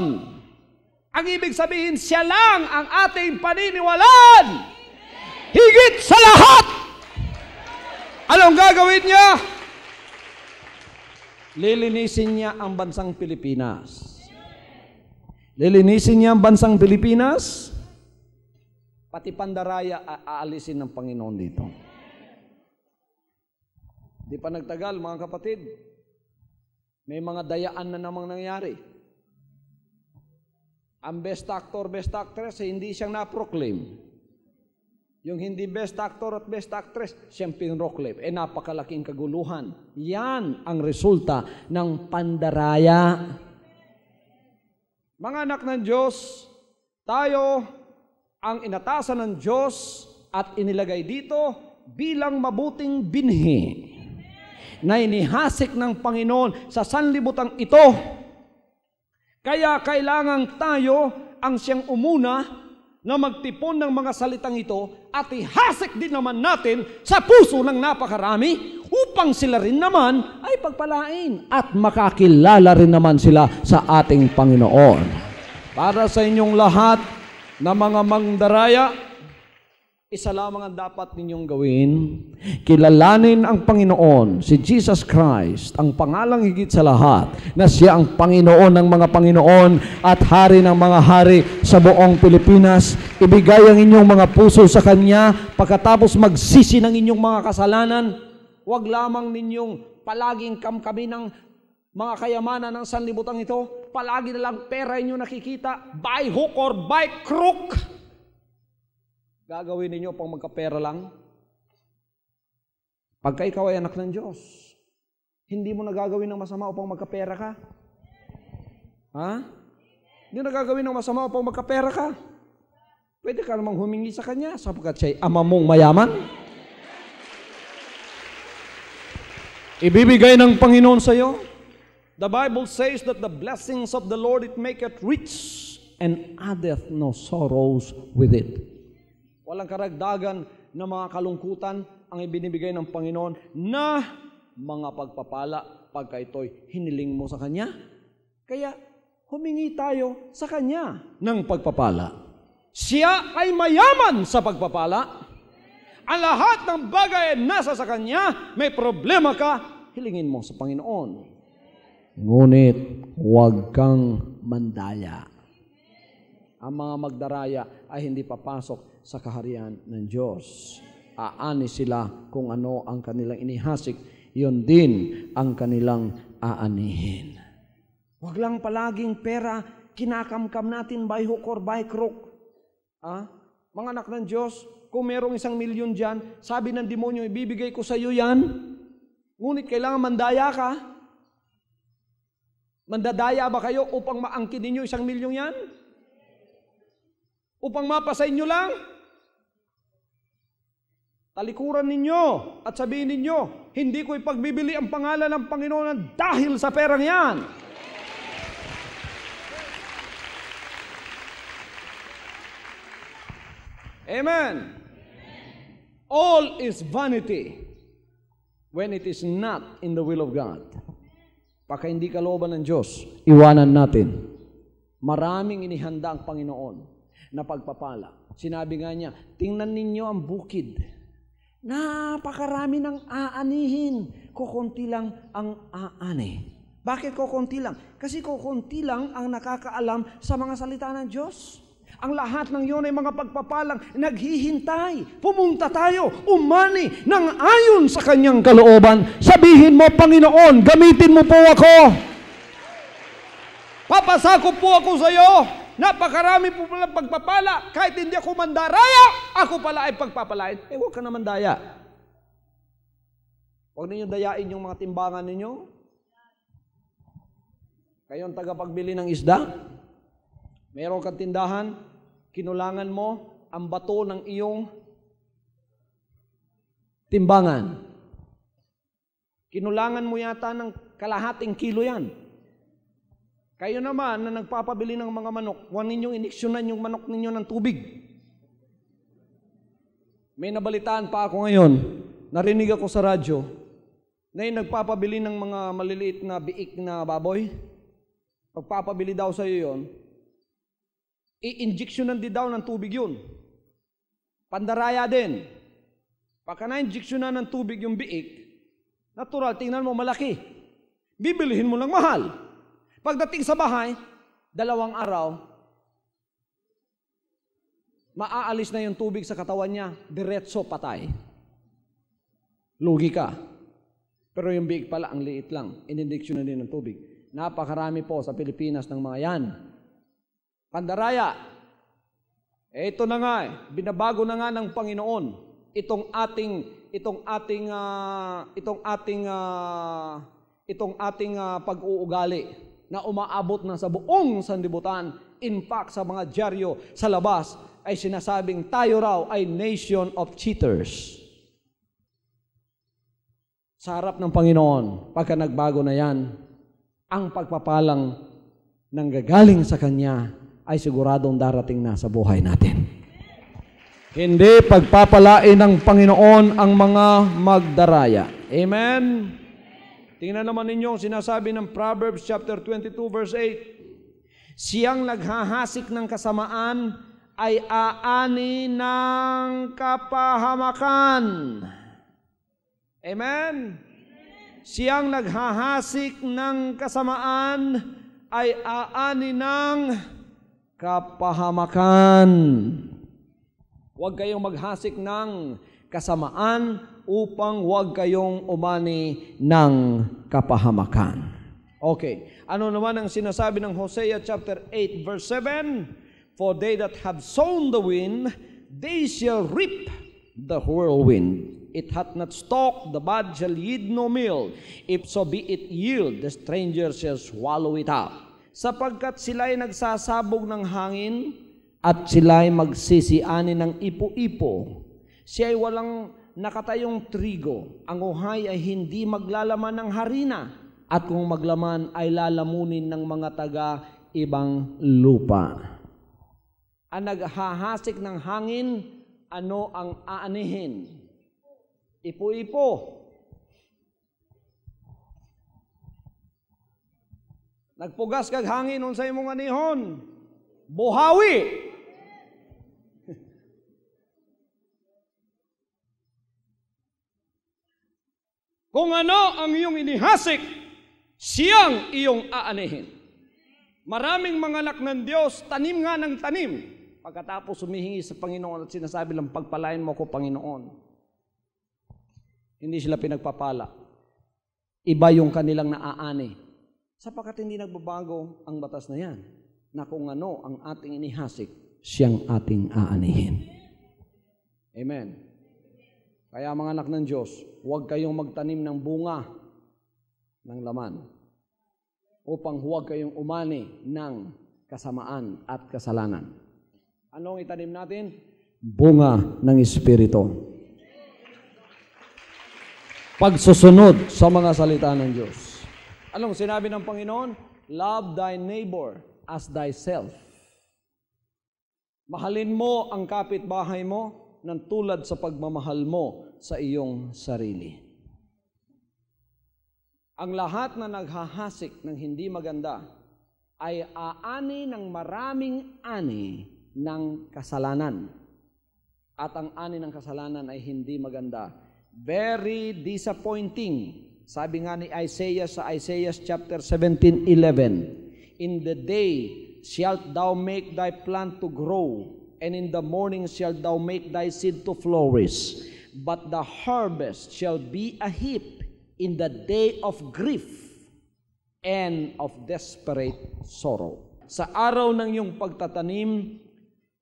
ang ibig sabihin, siya lang ang ating paniniwalaan. Higit sa lahat, anong gagawin niya? Lilinisin niya ang bansang Pilipinas. Lilinisin niya ang bansang Pilipinas, pati pandaraya aalisin ng Panginoon dito. Di pa nagtagal, mga kapatid, may mga dayaan na namang nangyari. Ang best actor, best actress, hindi siyang na-proclaim. Yung hindi best actor at best actress, siyang pinroclaim. Napakalaking kaguluhan. Yan ang resulta ng pandaraya. Mga anak ng Diyos, tayo ang inatasan ng Diyos at inilagay dito bilang mabuting binhi na inihasik ng Panginoon sa sanlibutan ito. Kaya kailangan tayo ang siyang umuna na magtipon ng mga salitang ito at ihasik din naman natin sa puso ng napakarami upang sila rin naman ay pagpalain at makakilala rin naman sila sa ating Panginoon. Para sa inyong lahat na mga mandaraya, isa lamang ang dapat ninyong gawin. Kilalanin ang Panginoon, si Jesus Christ, ang pangalang higit sa lahat, na siya ang Panginoon ng mga Panginoon at Hari ng mga hari sa buong Pilipinas. Ibigay ang inyong mga puso sa Kanya pagkatapos magsisi ng inyong mga kasalanan. Huwag lamang ninyong palaging kamkami ng mga kayamanan ng sanlibutan ito. Palagi na lang pera inyo nakikita, by hook or by crook. Gagawin ninyo pang magkapera lang? Pagka ikaw ay anak ng Diyos, hindi mo na gagawin ng masama upang magkapera ka? Hindi na gagawin ng masama upang magkapera ka? Pwede ka namang humingi sa Kanya sapagkat siya'y ama mong mayaman. Ibibigay ng Panginoon sa iyo. The Bible says that the blessings of the Lord it maketh rich and addeth no sorrows with it. Walang karagdagan na mga kalungkutan ang ibinibigay ng Panginoon na mga pagpapala pagka ito'y hiniling mo sa Kanya. Kaya humingi tayo sa Kanya ng pagpapala. Siya ay mayaman sa pagpapala. Ang lahat ng bagay ay nasa sa Kanya. May problema ka, hilingin mo sa Panginoon. Ngunit huwag kang mandaya. Ang mga magdaraya ay hindi papasok sa kaharian ng Diyos. Aani sila kung ano ang kanilang inihasik, yun din ang kanilang aanihin. Huwag lang palaging pera, kinakamkam natin by hook or by crook. Mga anak ng Diyos, kung merong 1,000,000 dyan, sabi ng demonyo, ibibigay ko sa iyo yan. Ngunit kailangan mandaya ka. Mandadaya ba kayo upang maangkin ninyo 1,000,000 yan? Upang mapasa inyo lang? Talikuran ninyo at sabihin ninyo, hindi ko ipagbibili ang pangalan ng Panginoon dahil sa perang yan. Amen. All is vanity when it is not in the will of God. Pagka hindi kalooban ng Diyos, iwanan natin. Maraming inihanda ang Panginoon na pagpapala. Sinabi nga niya, tingnan ninyo ang bukid. Napakarami ng aanihin. Kukunti lang ang aani. Bakit kukunti lang? Kasi kukunti lang ang nakakaalam sa mga salita ng Diyos. Ang lahat ng iyon ay mga pagpapalang naghihintay. Pumunta tayo, umani ng ayon sa kanyang kalooban. Sabihin mo, Panginoon, gamitin mo po ako. Papasakop po ako sa iyo. Napakarami po pala pagpapala. Kahit hindi ako mandaraya, ako pala ay pagpapalain. Huwag ka naman daya. Huwag ninyo dayain yung mga timbangan ninyo. Kayo ang tagapagbili ng isda. Meron kang tindahan, kinulangan mo ang bato ng iyong timbangan. Kinulangan mo yata ng kalahating kilo yan. Kayo naman na nagpapabili ng mga manok, huwag ninyong iniksyonan yung manok ninyo ng tubig. May nabalitaan pa ako ngayon, narinig ako sa radyo, na yung nagpapabili ng mga maliliit na biik na baboy, pagpapabili daw sa iyo yun, i-injectionan din daw ng tubig yun. Pandaraya din. Pagka na-injectionan ng tubig yung biik, natural, tingnan mo malaki. Bibilihin mo lang mahal. Pagdating sa bahay, 2 araw, maaalis na yung tubig sa katawan niya, diretso patay. Lugi ka. Pero yung biik pala, ang liit lang. Inindiksyon na din ng tubig. Napakarami po sa Pilipinas ng mga yan. Pandaraya. Ito na nga binabago na nga ng Panginoon itong ating pag-uugali na umaabot na sa buong sanlibutan. In fact, sa mga dyaryo sa labas ay sinasabing tayo raw ay nation of cheaters. Sa harap ng Panginoon, pagka nagbago na yan, ang pagpapalang nanggagaling sa Kanya ay siguradong darating na sa buhay natin. Hindi pagpapalain ng Panginoon ang mga magdaraya. Amen? Tingnan naman ninyo, sinasabi ng Proverbs chapter 22 verse 8, siyang naghahasik ng kasamaan ay aani ng kapahamakan. Amen? Siyang naghahasik ng kasamaan ay aani ng kapahamakan. Huwag kayong maghasik ng kasamaan upang huwag kayong umani ng kapahamakan. Okay. Ano naman ang sinasabi ng Hosea chapter 8 verse 7? For they that have sown the wind, they shall reap the whirlwind. It hath not stalked, the bud shall yield no meal. If so be it yield, the stranger shall swallow it up. Sapagkat sila'y nagsasabog ng hangin at sila'y magsisiani ng ipo-ipo. Siya ay walang nakatayong trigo. Ang uhay ay hindi maglalaman ng harina. At kung maglaman ay lalamunin ng mga taga-ibang lupa. Ang naghahasik ng hangin, ano ang aanihin? Ipo-ipo. Nagpugas kag hangin unsay imong anihon? Buhawi. Kung ano ang iyong inihasik, siyang iyong aanihin. Maraming mga anak ng Diyos, tanim nga ng tanim. Pagkatapos humihingi sa Panginoon at sinasabi lang, pagpalain mo ko, Panginoon. Hindi sila pinagpapala. Iba yung kanilang naaani. Sapagkat hindi nagbabago ang batas na yan, na kung ano ang ating inihasik, siyang ating aanihin. Amen. Kaya mga anak ng Diyos, huwag kayong magtanim ng bunga ng laman upang huwag kayong umani ng kasamaan at kasalanan. Anong itanim natin? Bunga ng Espiritu. Pagsusunod sa mga salita ng Diyos. Anong sinabi ng Panginoon? Love thy neighbor as thyself. Mahalin mo ang kapitbahay mo ng tulad sa pagmamahal mo sa iyong sarili. Ang lahat na naghahasik ng hindi maganda ay aani ng maraming ani ng kasalanan. At ang ani ng kasalanan ay hindi maganda. Very disappointing. Sabi nga ni Isaiah sa Isaiah chapter 17:11, in the day shalt thou make thy plant to grow, and in the morning shalt thou make thy seed to flourish. But the harvest shall be a heap in the day of grief and of desperate sorrow. Sa araw ng iyong pagtatanim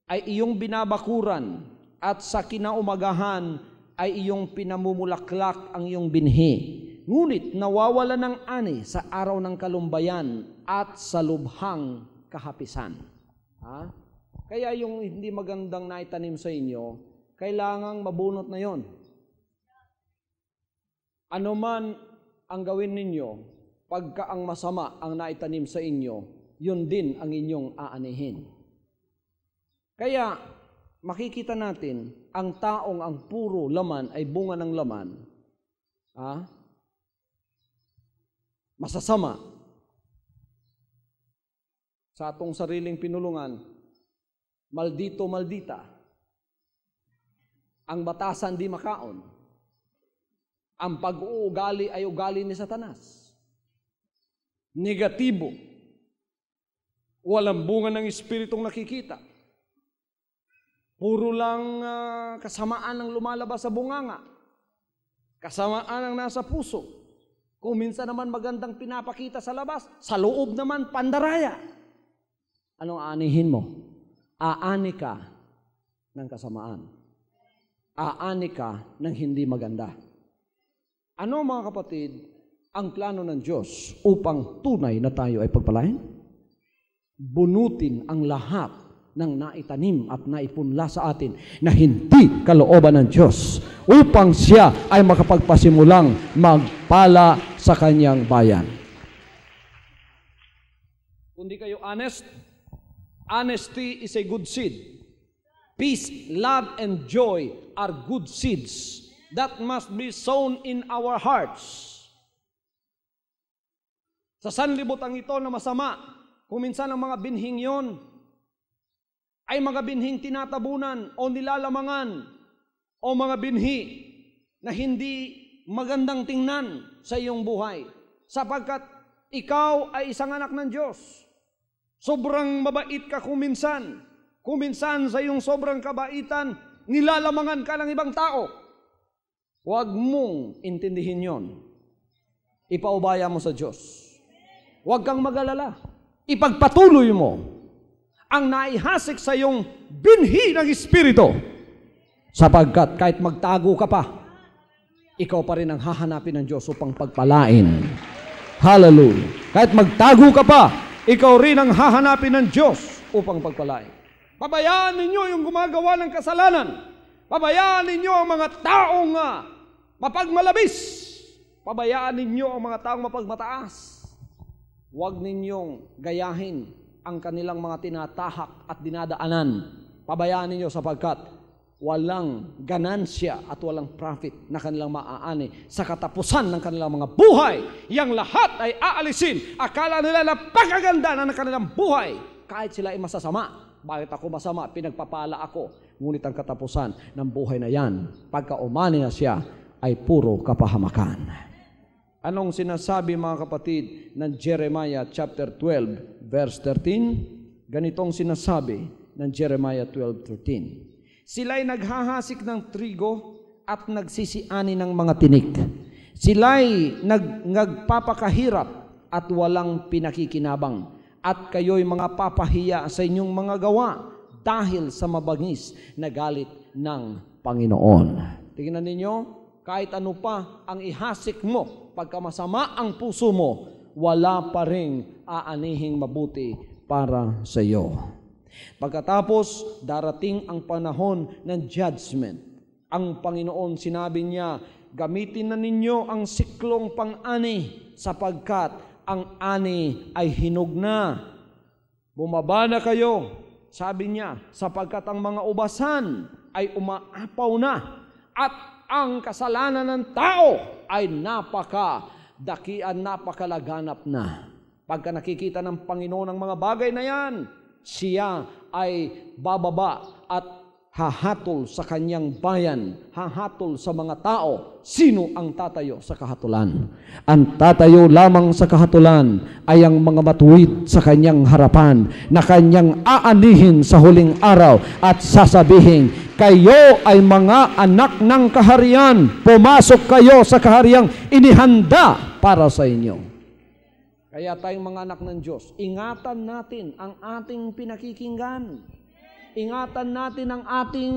ay iyong binabakuran, at sa kinaumagahan ay iyong pinamumulaklak ang iyong binhi. Ngunit nawawala ng ani sa araw ng kalumbayan at sa lubhang kahapisan. Ha? Kaya yung hindi magandang naitanim sa inyo, kailangang mabunot na yon. Ano man ang gawin ninyo, pagka ang masama ang naitanim sa inyo, yun din ang inyong aanihin. Kaya makikita natin, ang taong ang puro laman ay bunga ng laman, masasama. Sa atong sariling pinulungan, maldito, maldita. Ang batasan di makaon. Ang pag-uugali ay ugali ni Satanas. Negatibo. Walang bunga ng Espiritong nakikita. Puro lang kasamaan ang lumalabas sa bunganga. Kasamaan ang nasa puso. Kung minsan naman magandang pinapakita sa labas, sa loob naman pandaraya. Anong aanihin mo? Aani ka ng kasamaan. Aani ka ng hindi maganda. Ano mga kapatid, ang plano ng Diyos upang tunay na tayo ay pagpalain? Bunutin ang lahat ng naitanim at naipunla sa atin na hindi kalooban ng Diyos upang siya ay makapagpasimulang magpala sa kanyang bayan. Kung di kayo honest, honesty is a good seed. Peace, love, and joy are good seeds that must be sown in our hearts. Sa sanlibutan ito na masama, kung minsan ang mga binhing yon ay mga binhing tinatabunan o nilalamangan o mga binhi na hindi magandang tingnan sa iyong buhay. Sapagkat ikaw ay isang anak ng Diyos. Sobrang mabait ka kuminsan. Kuminsan sa iyong sobrang kabaitan, nilalamangan ka ng ibang tao. Huwag mong intindihin yon. Ipaubaya mo sa Diyos. Huwag kang mag-alala. Ipagpatuloy mo ang naihasik sa iyong binhi ng Espiritu. Sapagkat kahit magtago ka pa, ikaw pa rin ang hahanapin ng Diyos upang pagpalain. Hallelujah. Kahit magtago ka pa, ikaw rin ang hahanapin ng Diyos upang pagpalain. Pabayaan ninyo yung gumagawa ng kasalanan. Pabayaan ninyo ang mga taong mapagmalabis. Pabayaan ninyo ang mga taong mapagmataas. Huwag ninyong gayahin ang kanilang mga tinatahak at dinadaanan. Pabayaan ninyo sapagkat walang ganansya at walang profit na kanilang maaani sa katapusan ng kanilang mga buhay. Yang lahat ay aalisin. Akala nila napakaganda na ng kanilang buhay. Kahit sila ay masasama. Bakit ako masama? Pinagpapala ako. Ngunit ang katapusan ng buhay na yan, pagka umani na siya, ay puro kapahamakan. Anong sinasabi mga kapatid ng Jeremiah chapter 12 verse 13? Ganitong sinasabi ng Jeremiah 12:13. Sila'y naghahasik ng trigo at nagsisiani ng mga tinik. Sila'y nagpapakahirap at walang pinakikinabang. At kayo'y mga papahiya sa inyong mga gawa dahil sa mabangis na galit ng Panginoon. Tingnan ninyo, kahit ano pa ang ihasik mo, pagka masama ang puso mo, wala pa ring aanihing mabuti para sa iyo. Pagkatapos, darating ang panahon ng judgment. Ang Panginoon, sinabi niya, gamitin na ninyo ang siklong pang-ani sapagkat ang ani ay hinog na. Bumaba na kayo, sabi niya, sapagkat ang mga ubasan ay umaapaw na at ang kasalanan ng tao ay napakadakian, napakalaganap na. Pagka nakikita ng Panginoon ang mga bagay na yan, siya ay bababa at hahatol sa kanyang bayan, hahatol sa mga tao. Sino ang tatayo sa kahatulan? Ang tatayo lamang sa kahatulan ay ang mga matuwid sa kanyang harapan na kanyang aanihin sa huling araw at sasabihin, kayo ay mga anak ng kaharian, pumasok kayo sa kahariang inihanda para sa inyo. Kaya tayong mga anak ng Diyos, ingatan natin ang ating pinakikinggan. Ingatan natin ang ating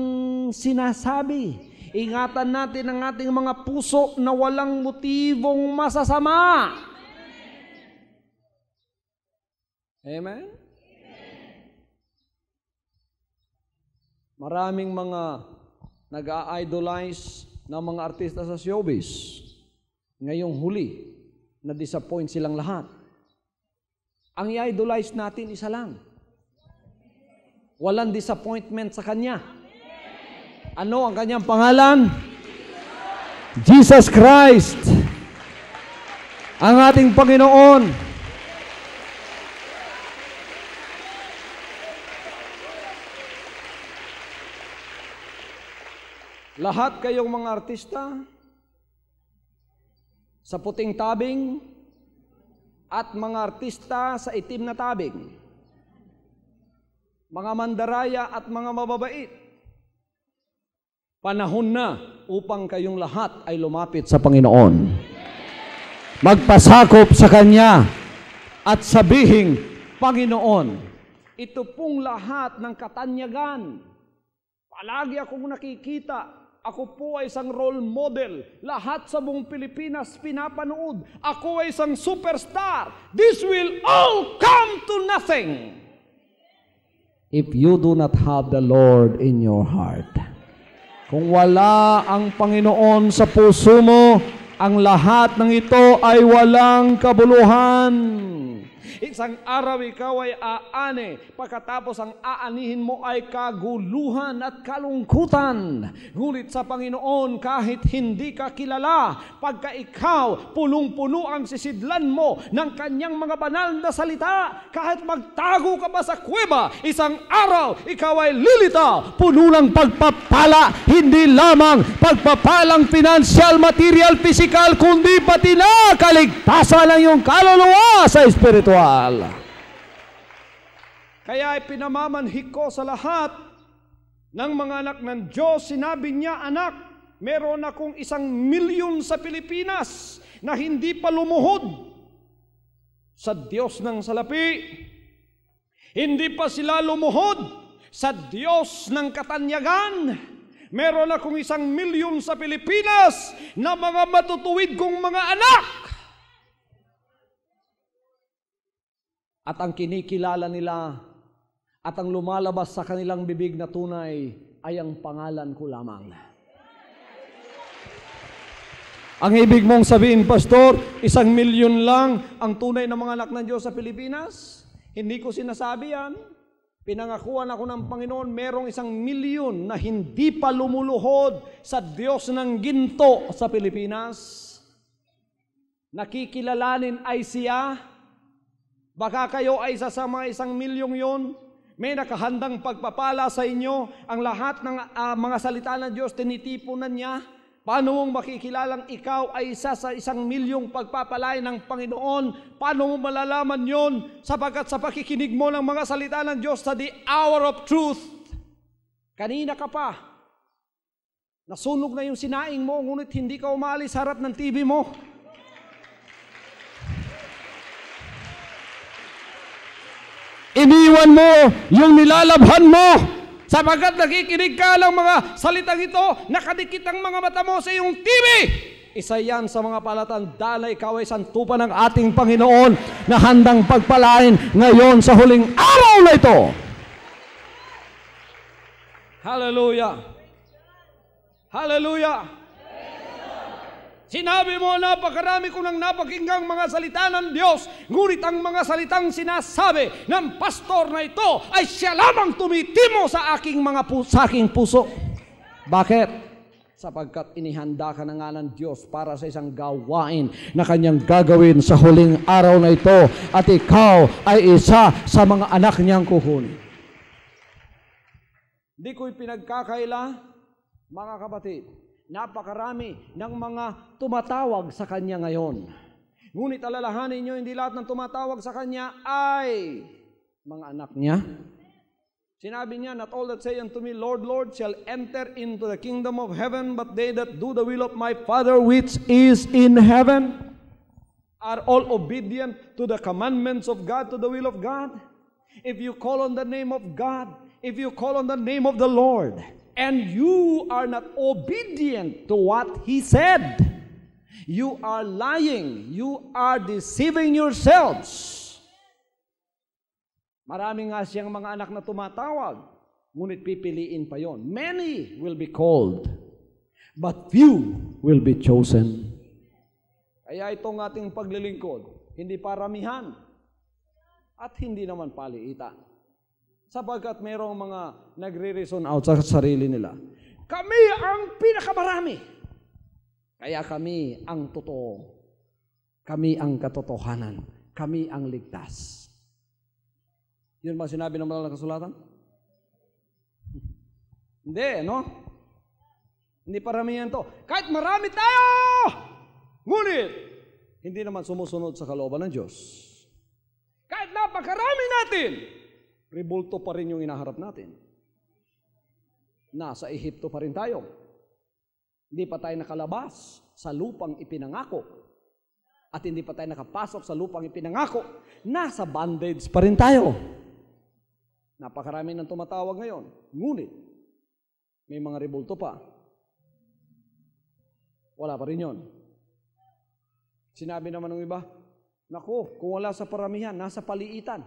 sinasabi. Ingatan natin ang ating mga puso na walang motibong masasama. Amen? Maraming mga nag-a-idolize ng mga artista sa showbiz. Ngayong huli, na-disappoint silang lahat. Ang i-idolize natin, isa lang. Walang disappointment sa Kanya. Ano ang Kanyang pangalan? Jesus Christ. Ang ating Panginoon. Lahat kayong mga artista sa puting tabing at mga artista sa itim na tabing, mga mandaraya at mga mababait, panahon na upang kayong lahat ay lumapit sa Panginoon. Magpasakop sa Kanya at sabihin, Panginoon, ito pong lahat ng katanyagan. Palagi akong nakikita, ako po ay isang role model. Lahat sa buong Pilipinas pinapanood. Ako ay isang superstar. This will all come to nothing if you do not have the Lord in your heart. Kung wala ang Panginoon sa puso mo, ang lahat ng ito ay walang kabuluhan. Isang araw ikaw ay aani, pagkatapos ang aanihin mo ay kaguluhan at kalungkutan. Ngunit sa Panginoon, kahit hindi ka kilala, pagka ikaw punong-puno ang sisidlan mo ng Kanyang mga banal na salita, kahit magtago ka pa sa kuweba, isang araw ikaw ay lilitaw, puno ng pagpapala, hindi lamang pagpapalang financial, material, physical, kundi pati na kaligtasan ng iyong kaluluwa sa espiritual. Kaya pinamamanhik ko sa lahat ng mga anak ng Diyos. Sinabi niya, anak, meron akong 1 milyon sa Pilipinas na hindi pa lumuhod sa Diyos ng salapi. Hindi pa sila lumuhod sa Diyos ng katanyagan. Meron akong 1 milyon sa Pilipinas na mga matutuwid kong mga anak. At ang kinikilala nila at ang lumalabas sa kanilang bibig na tunay ay ang pangalan ko lamang. Ang ibig mong sabihin, Pastor, 1 milyon lang ang tunay na mga anak ng Diyos sa Pilipinas? Hindi ko sinasabi yan. Pinangakuan ako ng Panginoon, merong 1 milyon na hindi pa lumuluhod sa Diyos ng ginto sa Pilipinas. Nakikilalanin ay siya. Baka kayo ay isa sa mga 1 milyong yon. May nakahandang pagpapala sa inyo. Ang lahat ng mga salita ng Diyos, tinitipunan niya. Paano mong makikilalang ikaw ay isa sa 1 milyong pagpapalain ng Panginoon? Paano mo malalaman yon? Sapagkat sa pakikinig mo ng mga salita ng Diyos sa the hour of truth. Kanina ka pa. Nasunog na yung sinaing mo, ngunit hindi ka umalis sa harap ng TV mo. Iniwan mo yung nilalabhan mo. Sapagkat nakikinig ka ng mga salitang ito, nakadikit ang mga mata mo sa iyong TV. Isa yan sa mga palatandaan na ikaw ay santupan ng ating Panginoon na handang pagpalain ngayon sa huling araw na ito. Hallelujah! Hallelujah! Sinabi mo, napakarami ko nang napakinggang mga salita ng Diyos, ngunit ang mga salitang sinasabi ng pastor na ito ay siya lamang tumitimo sa aking puso. Bakit? Sapagkat inihanda ka na nga ng Diyos para sa isang gawain na kanyang gagawin sa huling araw na ito, at ikaw ay isa sa mga anak niyang kukunin. Di ko'y pinagkakaila, mga kapatid. Napakarami ng mga tumatawag sa Kanya ngayon. Ngunit alalahanin nyo, hindi lahat ng tumatawag sa Kanya ay mga anak niya. Sinabi niya, not all that say unto me, Lord, Lord, shall enter into the kingdom of heaven, but they that do the will of my Father which is in heaven. Are all obedient to the commandments of God, to the will of God? If you call on the name of God, if you call on the name of the Lord, and you are not obedient to what He said, you are lying. You are deceiving yourselves. Marami nga siyang mga anak na tumatawag, ngunit pipiliin pa yon. Many will be called, but few will be chosen. Kaya itong ating paglilingkod, hindi paramihan at hindi naman paliitan. Sapagkat mayroong mga nagre-reason out sa sarili nila. Kami ang pinakamarami. Kaya kami ang totoo. Kami ang katotohanan. Kami ang ligtas. Yun ba sinabi ng banal na kasulatan? Hindi, no? Hindi paramihan to. Kahit marami tayo! Ngunit, hindi naman sumusunod sa kalooban ng Diyos. Kahit napakarami natin, rebulto pa rin yung inaharap natin. Nasa Ehipto pa rin tayo. Hindi pa tayo nakalabas sa lupang ipinangako. At hindi pa tayo nakapasok sa lupang ipinangako. Nasa bondage pa rin tayo. Napakarami ng tumatawag ngayon. Ngunit, may mga rebulto pa. Wala pa rin yun. Sinabi naman ng iba, naku, kung wala sa paramihan, nasa paliitan.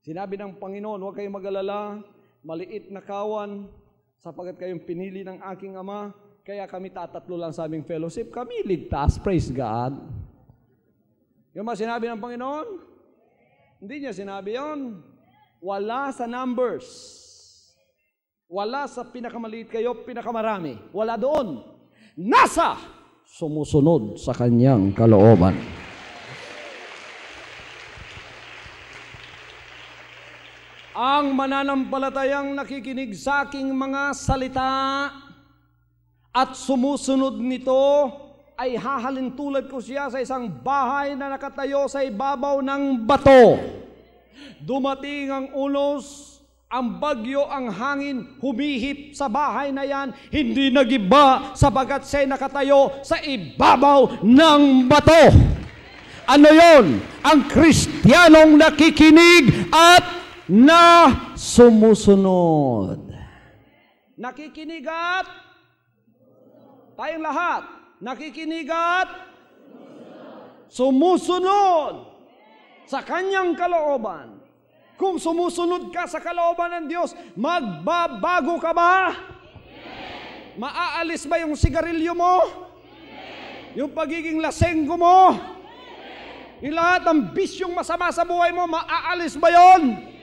Sinabi ng Panginoon, huwag kayong mag-alala, maliit na kawan, sapagkat kayong pinili ng aking Ama, kaya kami tatatlo lang sa aming fellowship. Kami ligtas, praise God. Yung mga sinabi ng Panginoon? Hindi niya sinabi yon. Wala sa numbers. Wala sa pinakamaliit kayo, pinakamarami. Wala doon. Nasa sumusunod sa kanyang kalooban. Ang mananampalatayang nakikinig sa aking mga salita at sumusunod nito ay hahalin tulad ko siya sa isang bahay na nakatayo sa ibabaw ng bato. Dumating ang unos, ang bagyo, ang hangin, humihip sa bahay na yan, hindi nagiba sapagkat siya'y nakatayo sa ibabaw ng bato. Ano yon? Ang Kristiyanong nakikinig at na sumusunod. Nakikinig at tayong lahat. Nakikinig at sumusunod sa kanyang kalooban. Kung sumusunod ka sa kalooban ng Diyos, magbabago ka ba? Maaalis ba yung sigarilyo mo? Yung pagiging lasenggo mo? Yung lahat ng bisyong masama sa buhay mo, maaalis ba yon?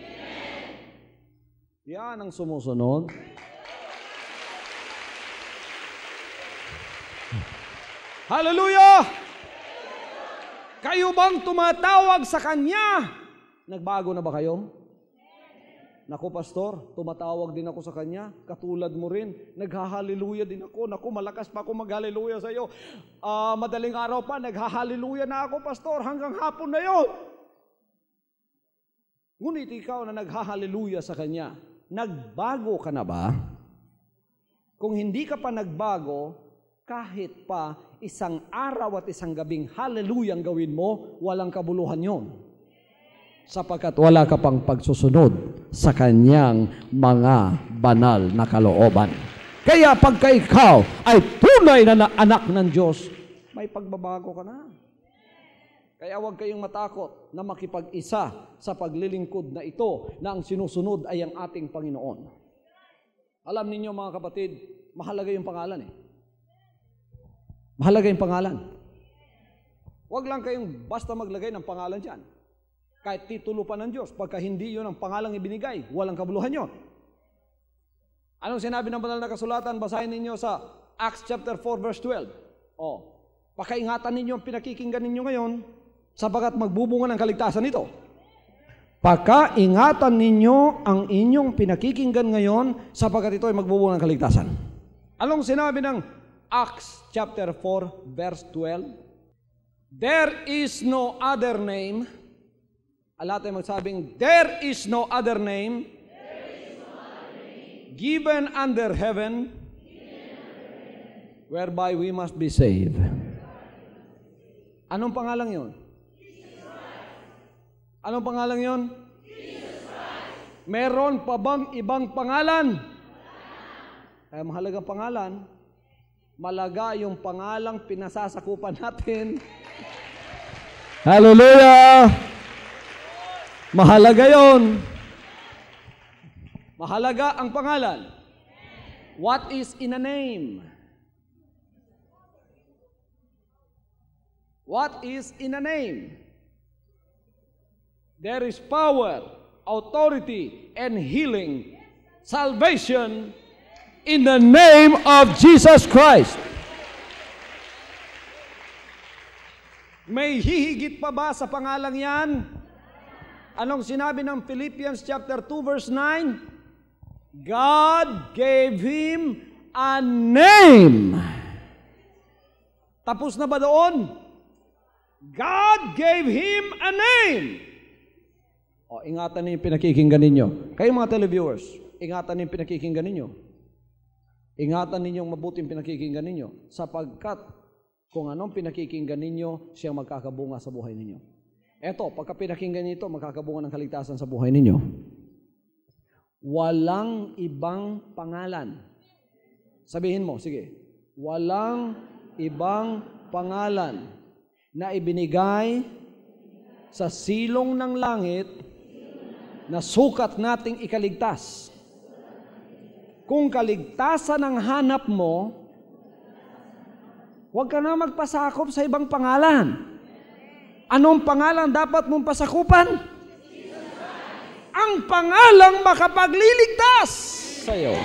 Yan ang sumusunod. Hallelujah! Kayo bang tumatawag sa Kanya? Nagbago na ba kayo? Naku, pastor, tumatawag din ako sa Kanya. Katulad mo rin. Naghahaliluya din ako. Naku, malakas pa ako maghaliluya sa iyo. Madaling araw pa, naghahaliluya na ako, pastor. Hanggang hapon na yon. Ngunit ikaw na naghahaliluya sa Kanya, nagbago ka na ba? Kung hindi ka pa nagbago, kahit pa isang araw at isang gabing hallelujah ang gawin mo, walang kabuluhan yon. sapagkat wala ka pang pagsusunod sa kanyang mga banal na kalooban. Kaya pagka ikaw ay tunay na anak ng Diyos, may pagbabago ka na. Kaya huwag kayong matakot na makipag-isa sa paglilingkod na ito na ang sinusunod ay ang ating Panginoon. Alam ninyo mga kapatid, mahalaga yung pangalan eh. Mahalaga yung pangalan. Huwag lang kayong basta maglagay ng pangalan dyan. Kahit titulo pa ng Diyos, pagka hindi yun ang pangalang ibinigay, walang kabuluhan yun. Anong sinabi ng banal na kasulatan? Basahin ninyo sa Acts chapter 4 verse 12. Pakaingatan ninyo ang pinakikinggan ninyo ngayon, sapagat magbubunga ng kaligtasan ito. Pakaingatan ninyo ang inyong pinakikinggan ngayon, sapagat ito ay magbubunga ng kaligtasan. Anong sinabi ng Acts chapter 4 verse 12? There is no other name. Lahat ay magsabing, there is no other name given under heaven whereby we must be saved. Anong pangalan yun? Anong pangalan yun? Meron pa bang ibang pangalan? Kaya mahalagang pangalan, malaga yung pangalang pinasasakupan natin. Hallelujah! Mahalaga yon. Mahalaga ang pangalan. What is in a name? What is in a name? There is power, authority, and healing, salvation in the name of Jesus Christ. May hihigit pa ba sa pangalang yan? Anong sinabi ng Philippians chapter 2 verse 9? God gave him a name. Tapos na ba doon? God gave him a name. Ingatan niyo yung pinakikinggan ninyo. Kayo mga televiewers, ingatan niyo yung pinakikinggan ninyo. Ingatan ninyo yung mabuting pinakikinggan ninyo, sapagkat kung anong pinakikinggan ninyo, siyang magkakabunga sa buhay ninyo. Eto, pagka pinakinggan niyo ito, magkakabunga ng kaligtasan sa buhay ninyo. Walang ibang pangalan. Sabihin mo, sige. Walang ibang pangalan na ibinigay sa silong ng langit na sukat nating ikaligtas. Kung kaligtasan ang hanap mo, huwag ka na magpasakop sa ibang pangalan. Anong pangalan dapat mong pasakupan? Ang pangalang makapagliligtas sa iyo.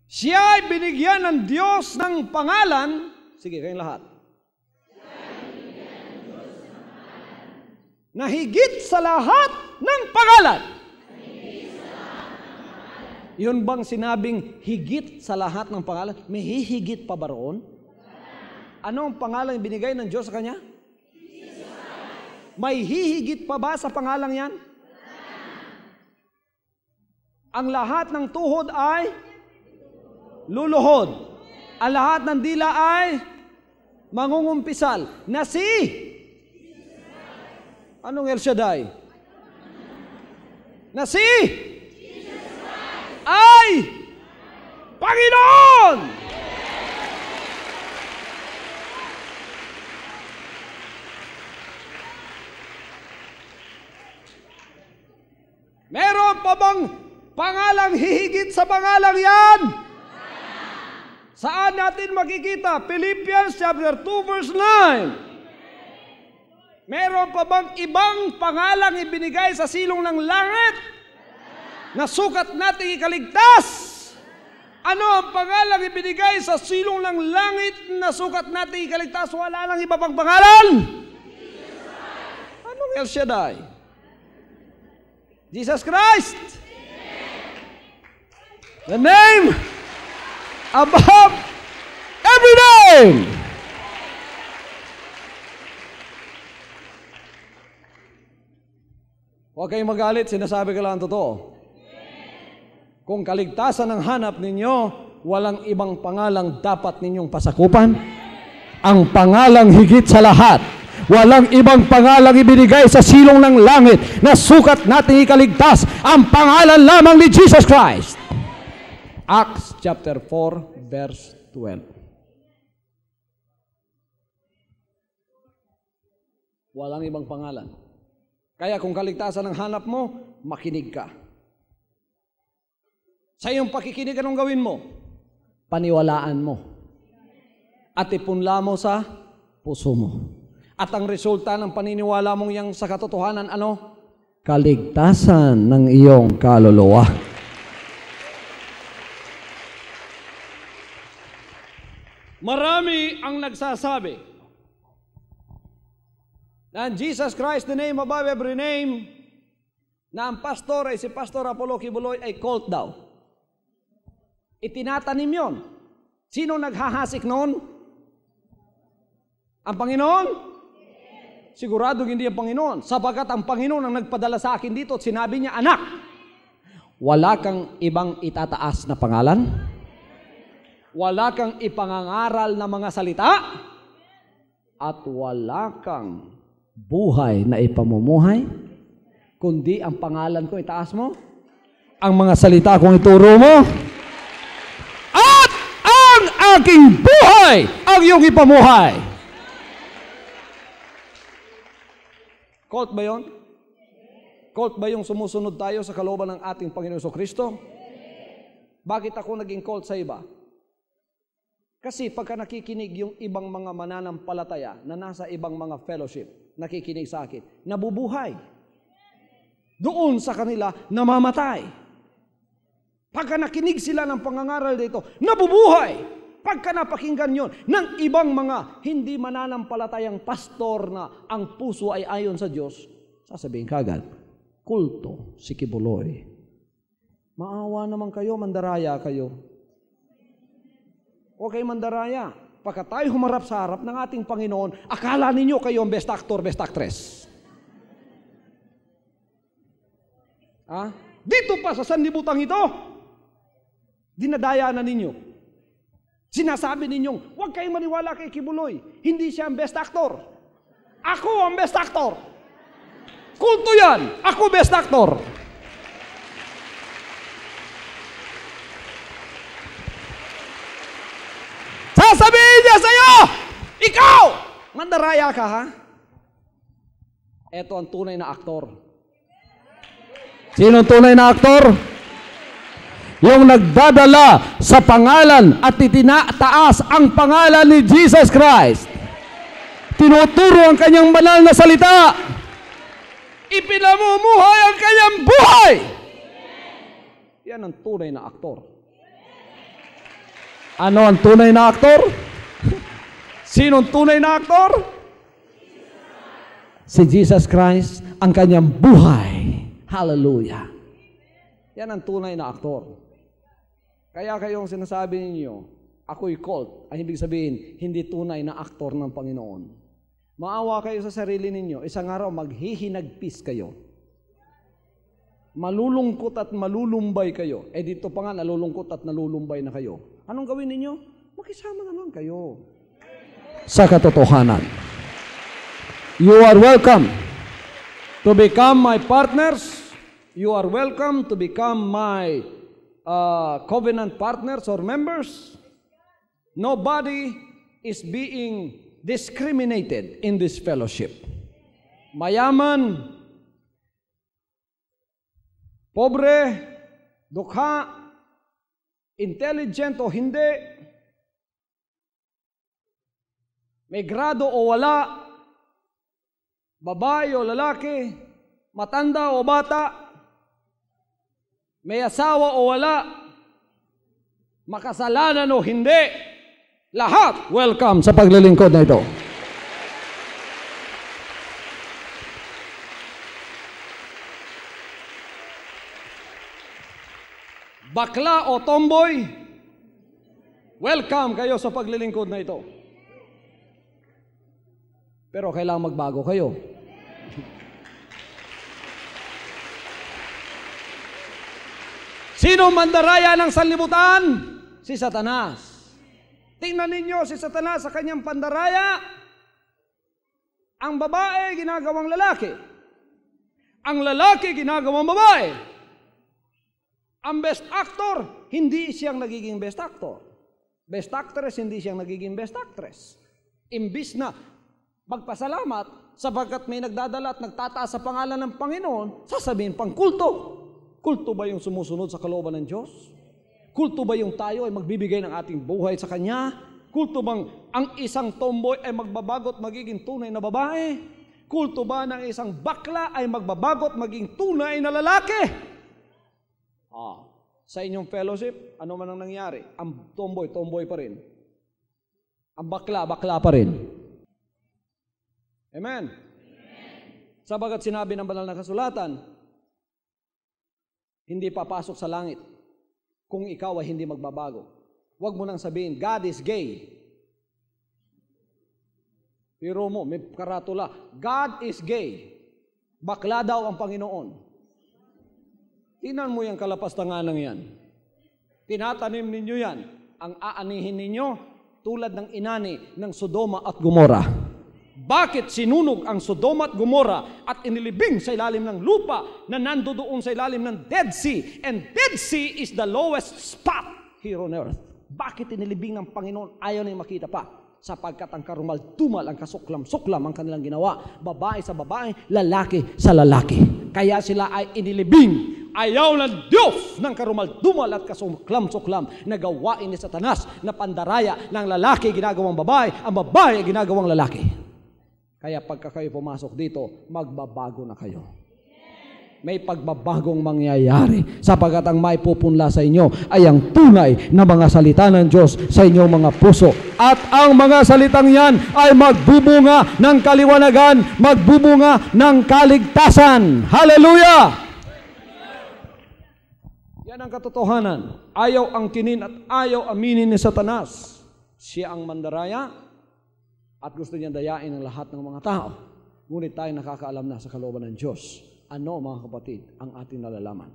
Siya ay binigyan ng Diyos ng pangalan. Sige, kayong lahat. Na higit sa lahat ng pangalan. Yun bang sinabing higit sa lahat ng pangalan? May hihigit pa ba roon? Ano ang pangalan binigay ng Diyos sa kanya? May hihigit pa ba sa pangalang yan? Ang lahat ng tuhod ay luluhod. Ang lahat ng dila ay mangungumpisal. Na si? Anong El Shaddai? Na si? Ay Panginoon! Meron pa bang pangalang hihigit sa pangalang yan? Saan natin makikita? Philippians chapter 2 verse 9. Meron pa bang ibang pangalang ibinigay sa silong ng langit na sukat nating ikaligtas? Ano ang pangalang ibinigay sa silong ng langit na sukat nating ikaligtas? Wala nang iba pang pangalan. Anong El Shaddai? Jesus Christ. The name above every name. Huwag kayong magalit, sinasabi ko lang ang totoo. Kung kaligtasan ang hanap ninyo, walang ibang pangalang dapat ninyong pasakupan? Ang pangalang higit sa lahat. Walang ibang pangalang ibinigay sa silong ng langit na sukat nating ikaligtas. Ang pangalan lamang ni Jesus Christ. Acts chapter 4 verse 12. Walang ibang pangalan. Kaya kung kaligtasan ang hanap mo, makinig ka. Sa iyong pakikinig, anong gawin mo? Paniwalaan mo. At ipunla mo sa puso mo. At ang resulta ng paniniwala mong yang sa katotohanan, ano? Kaligtasan ng iyong kaluluwa. Marami ang nagsasabi na Jesus Christ, the name above every name, na ang pastor ay si Pastor Apollo Kibuloy ay cult daw. Itinatanim yon. Sino naghahasik noon? Ang Panginoon? Sigurado hindi ang Panginoon. Sapagkat ang Panginoon ang nagpadala sa akin dito at sinabi niya, anak, wala kang ibang itataas na pangalan? Wala kang ipangangaral na mga salita? At wala kang buhay na ipamumuhay? Kundi ang pangalan ko itaas mo? Ang mga salita kong ituro mo? At ang aking buhay ang iyong ipamuhay. Cult ba yun? Cult ba yung sumusunod tayo sa kalooban ng ating Panginoon Jesucristo? Bakit ako naging cult sa iba? Kasi pagka nakikinig yung ibang mga mananampalataya na nasa ibang mga fellowship, nakikinig sa akin, nabubuhay. Doon sa kanila, namamatay. Pagka nakinig sila ng pangangaral dito, nabubuhay. Pagka napakinggan yon ng ibang mga hindi mananampalatayang pastor na ang puso ay ayon sa Diyos, sasabihin kagad, kulto si Kibuloy. Maawa naman kayo, mandaraya kayo. Okay, mandaraya. Pagka tayo humarap sa harap ng ating Panginoon, akala ninyo kayo ang best actor, best actress. Dito pa sa sanlibutan ito, dinadaya na ninyo. Sinasabi ninyong, huwag kayong maniwala kay Kibuloy. Hindi siya ang best actor. Ako ang best actor. Kulto yan. Ako best actor. Sasabihin niya sa'yo, ikaw, mandaraya ka ha? Ito ang tunay na aktor. Sino ang tunay na aktor? Yung nagdadala sa pangalan at itinataas ang pangalan ni Jesus Christ. Tinuturo ang kanyang banal na salita. Ipinamumuhay ang kanyang buhay. Yan ang tunay na aktor. Ano ang tunay na aktor? Sino ang tunay na aktor? Si Jesus Christ, ang kanyang buhay. Hallelujah. Yan ang tunay na aktor. Kaya kayong sinasabi ninyo, ako'y cult, ay ibig sabihin, hindi tunay na aktor ng Panginoon. Maawa kayo sa sarili ninyo, isang araw maghihinagpis kayo. Malulungkot at malulumbay kayo. Dito pa nga, nalulungkot at nalulumbay na kayo. Anong gawin ninyo? Makisama na lang kayo sa katotohanan. You are welcome to become my partners. You are welcome to become my covenant partners or members. Nobody is being discriminated in this fellowship. Mayaman, pobre, dukha, intelligent o hindi, may grado o wala, babae o lalaki, matanda o bata, may asawa o wala, makasalanan o hindi, lahat welcome sa paglilingkod na ito. Bakla o tomboy, welcome kayo sa paglilingkod na ito. Pero kailangan magbago kayo. Sino mandaraya ng sanlibutan? Si Satanas. Tingnan ninyo si Satanas sa kanyang pandaraya. Ang babae ginagawang lalaki. Ang lalaki ginagawang babae. Ang best actor, hindi siyang nagiging best actor. Best actress, hindi siyang nagiging best actress. Imbis na magpasalamat sapagkat may nagdadala at nagtataas sa pangalan ng Panginoon, sasabihin pang kulto. Kulto ba yung sumusunod sa kalooban ng Diyos? Kulto ba yung tayo ay magbibigay ng ating buhay sa Kanya? Kulto bang ang isang tomboy ay magbabago at magiging tunay na babae? Kulto ba ng isang bakla ay magbabago at maging tunay na lalaki? Sa inyong fellowship, ano man ang nangyari? Ang tomboy, tomboy pa rin. Ang bakla, bakla pa rin. Amen? Sabagat sinabi ng banal na kasulatan, hindi papasok sa langit kung ikaw ay hindi magbabago. Huwag mo nang sabihin, God is gay. Pero mo, may karatula, God is gay. Bakla daw ang Panginoon. Tingnan mo yung kalapastanganang yan. Tinatanim ninyo yan. Ang aanihin ninyo, tulad ng inani ng Sodoma at Gomora. Bakit sinunog ang Sodoma at Gomora at inilibing sa ilalim ng lupa na nandoon sa ilalim ng Dead Sea? And Dead Sea is the lowest spot here on earth. Bakit inilibing ng Panginoon? Ayaw na makita pa. Sapagkat ang karumal-tumal, ang kasuklam-suklam ang kanilang ginawa. Babae sa babae, lalaki sa lalaki. Kaya sila ay inilibing. Ayaw ng Diyos ng karumal-dumal at kasuklam-suklam na gawain ni Satanas na pandaraya ng lalaki ginagawang babae, ang babae ginagawang lalaki. Kaya pagka kayo pumasok dito, magbabago na kayo. May pagbabagong mangyayari sapagkat ang maipupunla sa inyo ay ang tunay na mga salita ng Diyos sa inyong mga puso. At ang mga salitang yan ay magbubunga ng kaliwanagan, magbubunga ng kaligtasan. Hallelujah! Yan ang katotohanan. Ayaw angkinin at ayaw aminin ni Satanas. Siya ang mandaraya at gusto niyang dayain ang lahat ng mga tao. Ngunit tayo nakakaalam na sa kalooban ng Diyos. Ano, mga kapatid, ang ating nalalaman?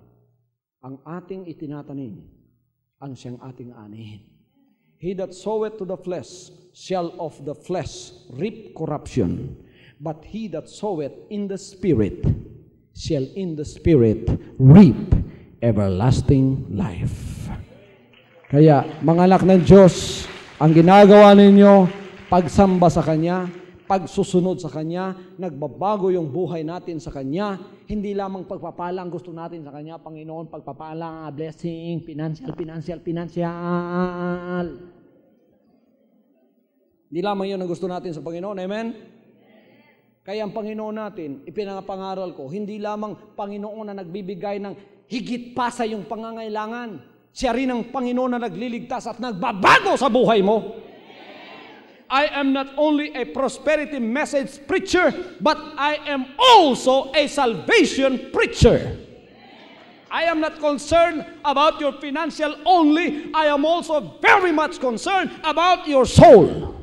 Ang ating itinatanim, ang siyang ating aanihin. He that soweth to the flesh shall of the flesh reap corruption. But he that soweth in the Spirit shall in the Spirit reap everlasting life. Kaya, mga anak ng Diyos, ang ginagawa ninyo, pagsamba sa Kanya, pagsusunod sa Kanya, nagbabago yung buhay natin sa Kanya. Hindi lamang pagpapala ang gusto natin sa Kanya, Panginoon, pagpapala, blessing, financial. Hindi lamang yun ang gusto natin sa Panginoon, amen? Kaya ang Panginoon natin, ipinapangaral ko, hindi lamang Panginoon na nagbibigay ng higit pa sa iyong pangangailangan. Siya rin ang Panginoon na nagliligtas at nagbabago sa buhay mo. I am not only a prosperity message preacher, but I am also a salvation preacher. I am not concerned about your financial only. I am also very much concerned about your soul.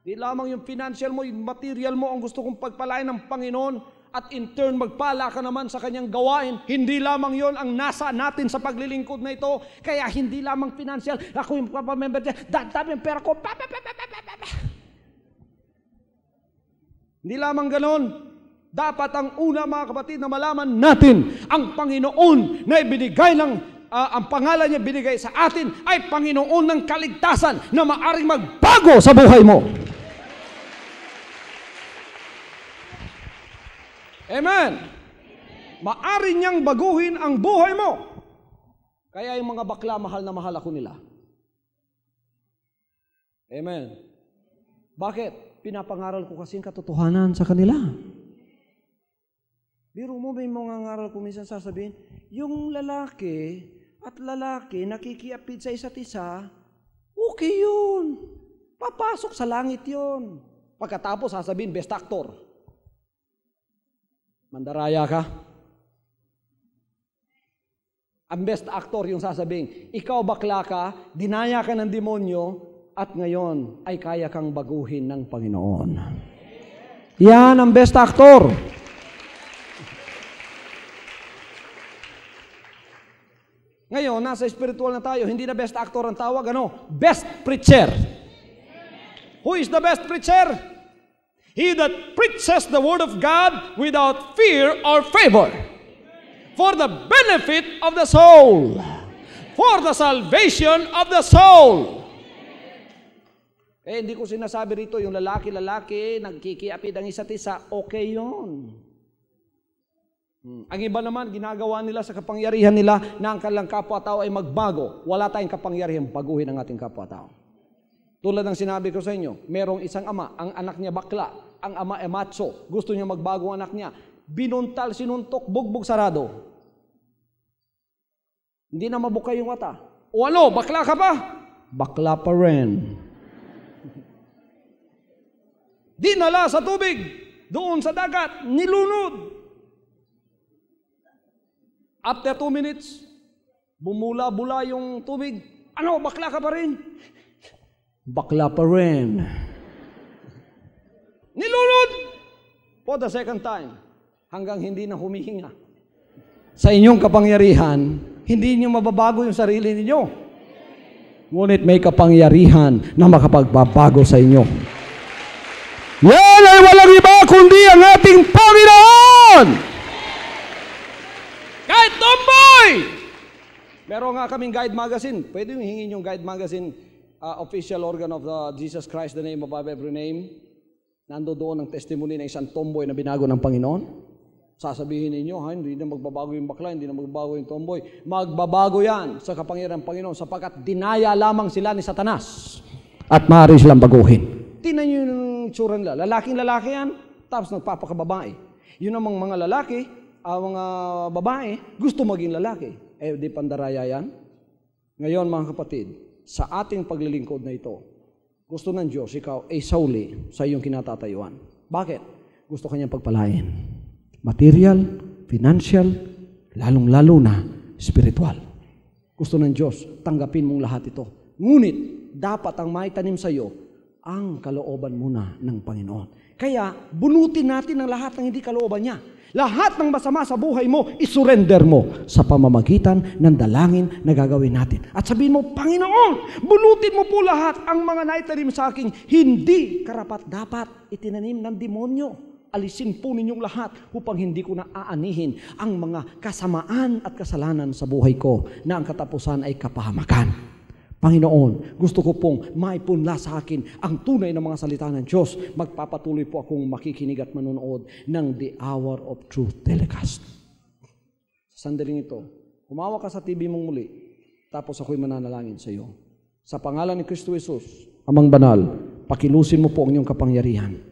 Di lamang yung financial mo, yung material mo ang gusto kong pagpalain ng Panginoon at in turn magpala ka naman sa Kanyang gawain. Hindi lamang yon ang nasa natin sa paglilingkod na ito. Kaya hindi lamang financial. Ako yung member dyan, dami yung pera ko. Hindi lamang ganon. Dapat ang una, mga kapatid, na malaman natin ang Panginoon na ibinigay ng ang pangalan niya binigay sa atin ay Panginoon ng kaligtasan na maaring magbago sa buhay mo. Amen. Maari niyang baguhin ang buhay mo. Kaya yung mga bakla, mahal na mahal ako nila. Amen. Bakit? Pinapangaral ko kasi ang katotohanan sa kanila. Biro mo, may mga ngaral ko minsan sasabihin, yung lalaki at lalaki nakikiapid sa isa't isa, okay yun. Papasok sa langit yun. Pagkatapos sasabihin, best actor. Mandaraya ka? Ang best actor yung sasabihin, ikaw bakla ka, dinaya ka ng demonyo, at ngayon ay kaya kang baguhin ng Panginoon. Yan ang best actor. Ngayon, nasa spiritual na tayo, hindi na best actor ang tawag, ano? Best preacher. Who is the best preacher? He that preaches the word of God without fear or favor, for the benefit of the soul, for the salvation of the soul. Hindi ko sinasabi rito yung lalaki, nagkikiapid ang isa't isa, okay yun. Ang iba naman, ginagawa nila sa kapangyarihan nila na ang kanilang kapwa-tao ay magbago. Wala tayong kapangyarihan baguhin ang ating kapwa-tao. Tulad ng sinabi ko sa inyo, merong isang ama, ang anak niya bakla, ang ama ay macho, gusto niya magbago ang anak niya, binuntal, sinuntok, bugbog, sarado. Hindi na mabuka yung mata. O ano, bakla ka pa? Bakla pa rin. Dinala sa tubig, doon sa dagat, nilunod. After 2 minutes, bumula-bula yung tubig. Ano, bakla ka pa rin? Bakla pa rin. Nilunod for the second time hanggang hindi na humihinga. Sa inyong kapangyarihan, hindi niyo mababago yung sarili ninyo. Ngunit may kapangyarihan na makapagbabago sa inyo. Yan ay walang iba kundi ang ating Panginoon! Kahit tomboy! Meron nga kaming guide magazine. Pwede yung hingin yung guide magazine, official organ of Jesus Christ, the name above every name. Nando doon ang testimony ng isang tomboy na binago ng Panginoon. Sasabihin ninyo, hindi na magbabago yung bakla, hindi na magbabago yung tomboy. Magbabago yan sa kapangyarihan ng Panginoon sapagkat dinaya lamang sila ni Satanas at maaari silang baguhin. Tingnan nyo yung tsura nila. Lalaking-lalaki yan, tapos nagpapakababae. Yun namang mga lalaki, mga babae, gusto maging lalaki. Di pandaraya yan. Ngayon mga kapatid, sa ating paglilingkod na ito, gusto ng Diyos, ikaw ay sauli sa iyong kinatatayuan. Bakit? Gusto kanyang pagpalain. Material, financial, lalong-lalo na spiritual. Gusto ng Diyos, tanggapin mong lahat ito. Ngunit, dapat ang maitanim sa iyo ang kalooban muna ng Panginoon. Kaya, bunutin natin ang lahat ng hindi kalooban niya. Lahat ng masama sa buhay mo, isurrender mo sa pamamagitan ng dalangin na gagawin natin. At sabihin mo, Panginoon, bunutin mo po lahat ang mga naitanim sa akin, hindi karapat-dapat itinanim ng demonyo. Alisin po ninyong lahat upang hindi ko na aanihin ang mga kasamaan at kasalanan sa buhay ko na ang katapusan ay kapahamakan. Panginoon, gusto ko pong maipunla sa akin ang tunay na mga salita ng Diyos. Magpapatuloy po akong makikinig at manonood ng The Hour of Truth telecast. Sa sandaling ito, humawa ka sa TV mong muli, tapos ako'y mananalangin sa iyo. Sa pangalan ni Kristo Jesus, Amang Banal, pakilusin mo po ang iyong kapangyarihan.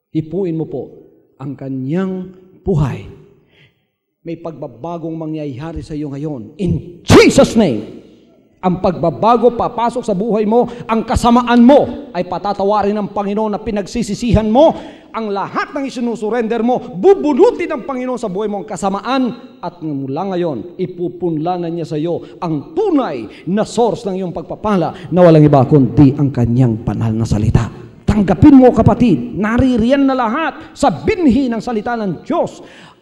Ipuin mo po ang kanyang buhay. May pagbabagong mangyayari sa iyo ngayon. In Jesus' name! Ang pagbabago papasok sa buhay mo, ang kasamaan mo ay patatawarin ng Panginoon na pinagsisisihan mo. Ang lahat ng isinusurrender mo, bubunutin ng Panginoon sa buhay mo ang kasamaan at mula ngayon, ipupunlanan niya sa iyo ang tunay na source ng iyong pagpapala na walang iba kundi ang kanyang banal na salita. Tanggapin mo kapatid, naririyan na lahat sa binhi ng salita ng Diyos.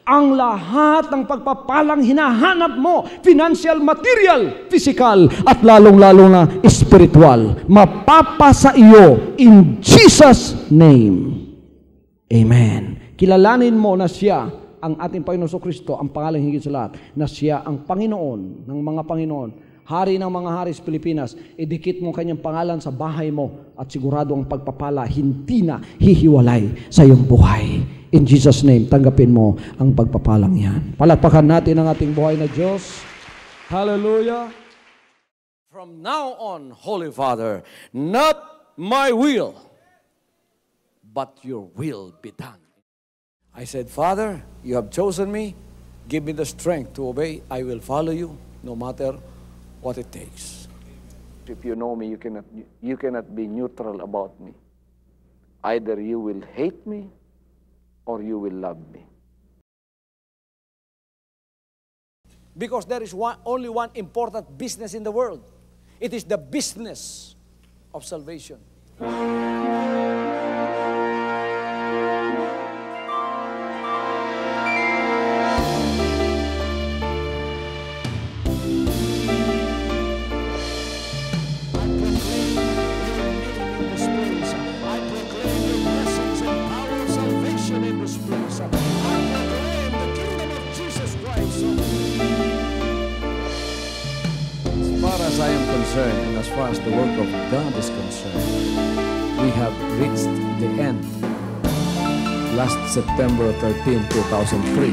Ang lahat ng pagpapalang hinahanap mo, financial, material, physical, at lalong-lalo na spiritual, mapapasa iyo in Jesus' name. Amen. Kilalanin mo na siya ang ating Panginoon Kristo, ang pangalang higit sa lahat, na siya ang Panginoon ng mga Panginoon, Hari ng mga hari sa Pilipinas. Idikit mo kanyang pangalan sa bahay mo at sigurado ang pagpapala hindi na hihiwalay sa iyong buhay. In Jesus' name, tanggapin mo ang pagpapalang yan. Palakpakan natin ang ating buhay na Diyos. Hallelujah. From now on, Holy Father, not my will, but your will be done. I said, Father, you have chosen me. Give me the strength to obey. I will follow you no matter what it takes. If you know me, you cannot be neutral about me. Either you will hate me or you will love me. Because there is only one important business in the world. It is the business of salvation. I am concerned, and as far as the work of God is concerned, we have reached the end. Last September 13, 2003.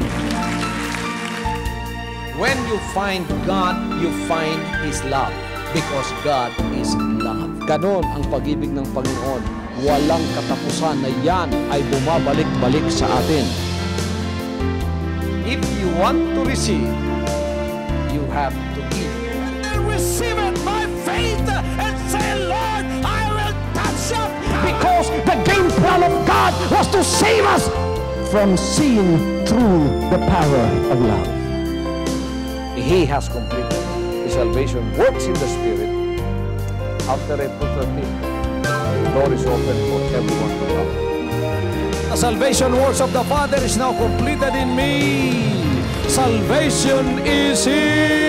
When you find God, you find His love. Because God is love. Ganon ang pag-ibig ng Panginoon. Walang katapusan na yan ay bumabalik-balik sa atin. If you want to receive, you have to give. And receive it by faith and say, Lord, I will touch up. Because the game plan of God was to save us from seeing through the power of love. He has completed. His salvation works in the Spirit. After April 13, the door is open for everyone to come. The salvation works of the Father is now completed in me. Salvation is here.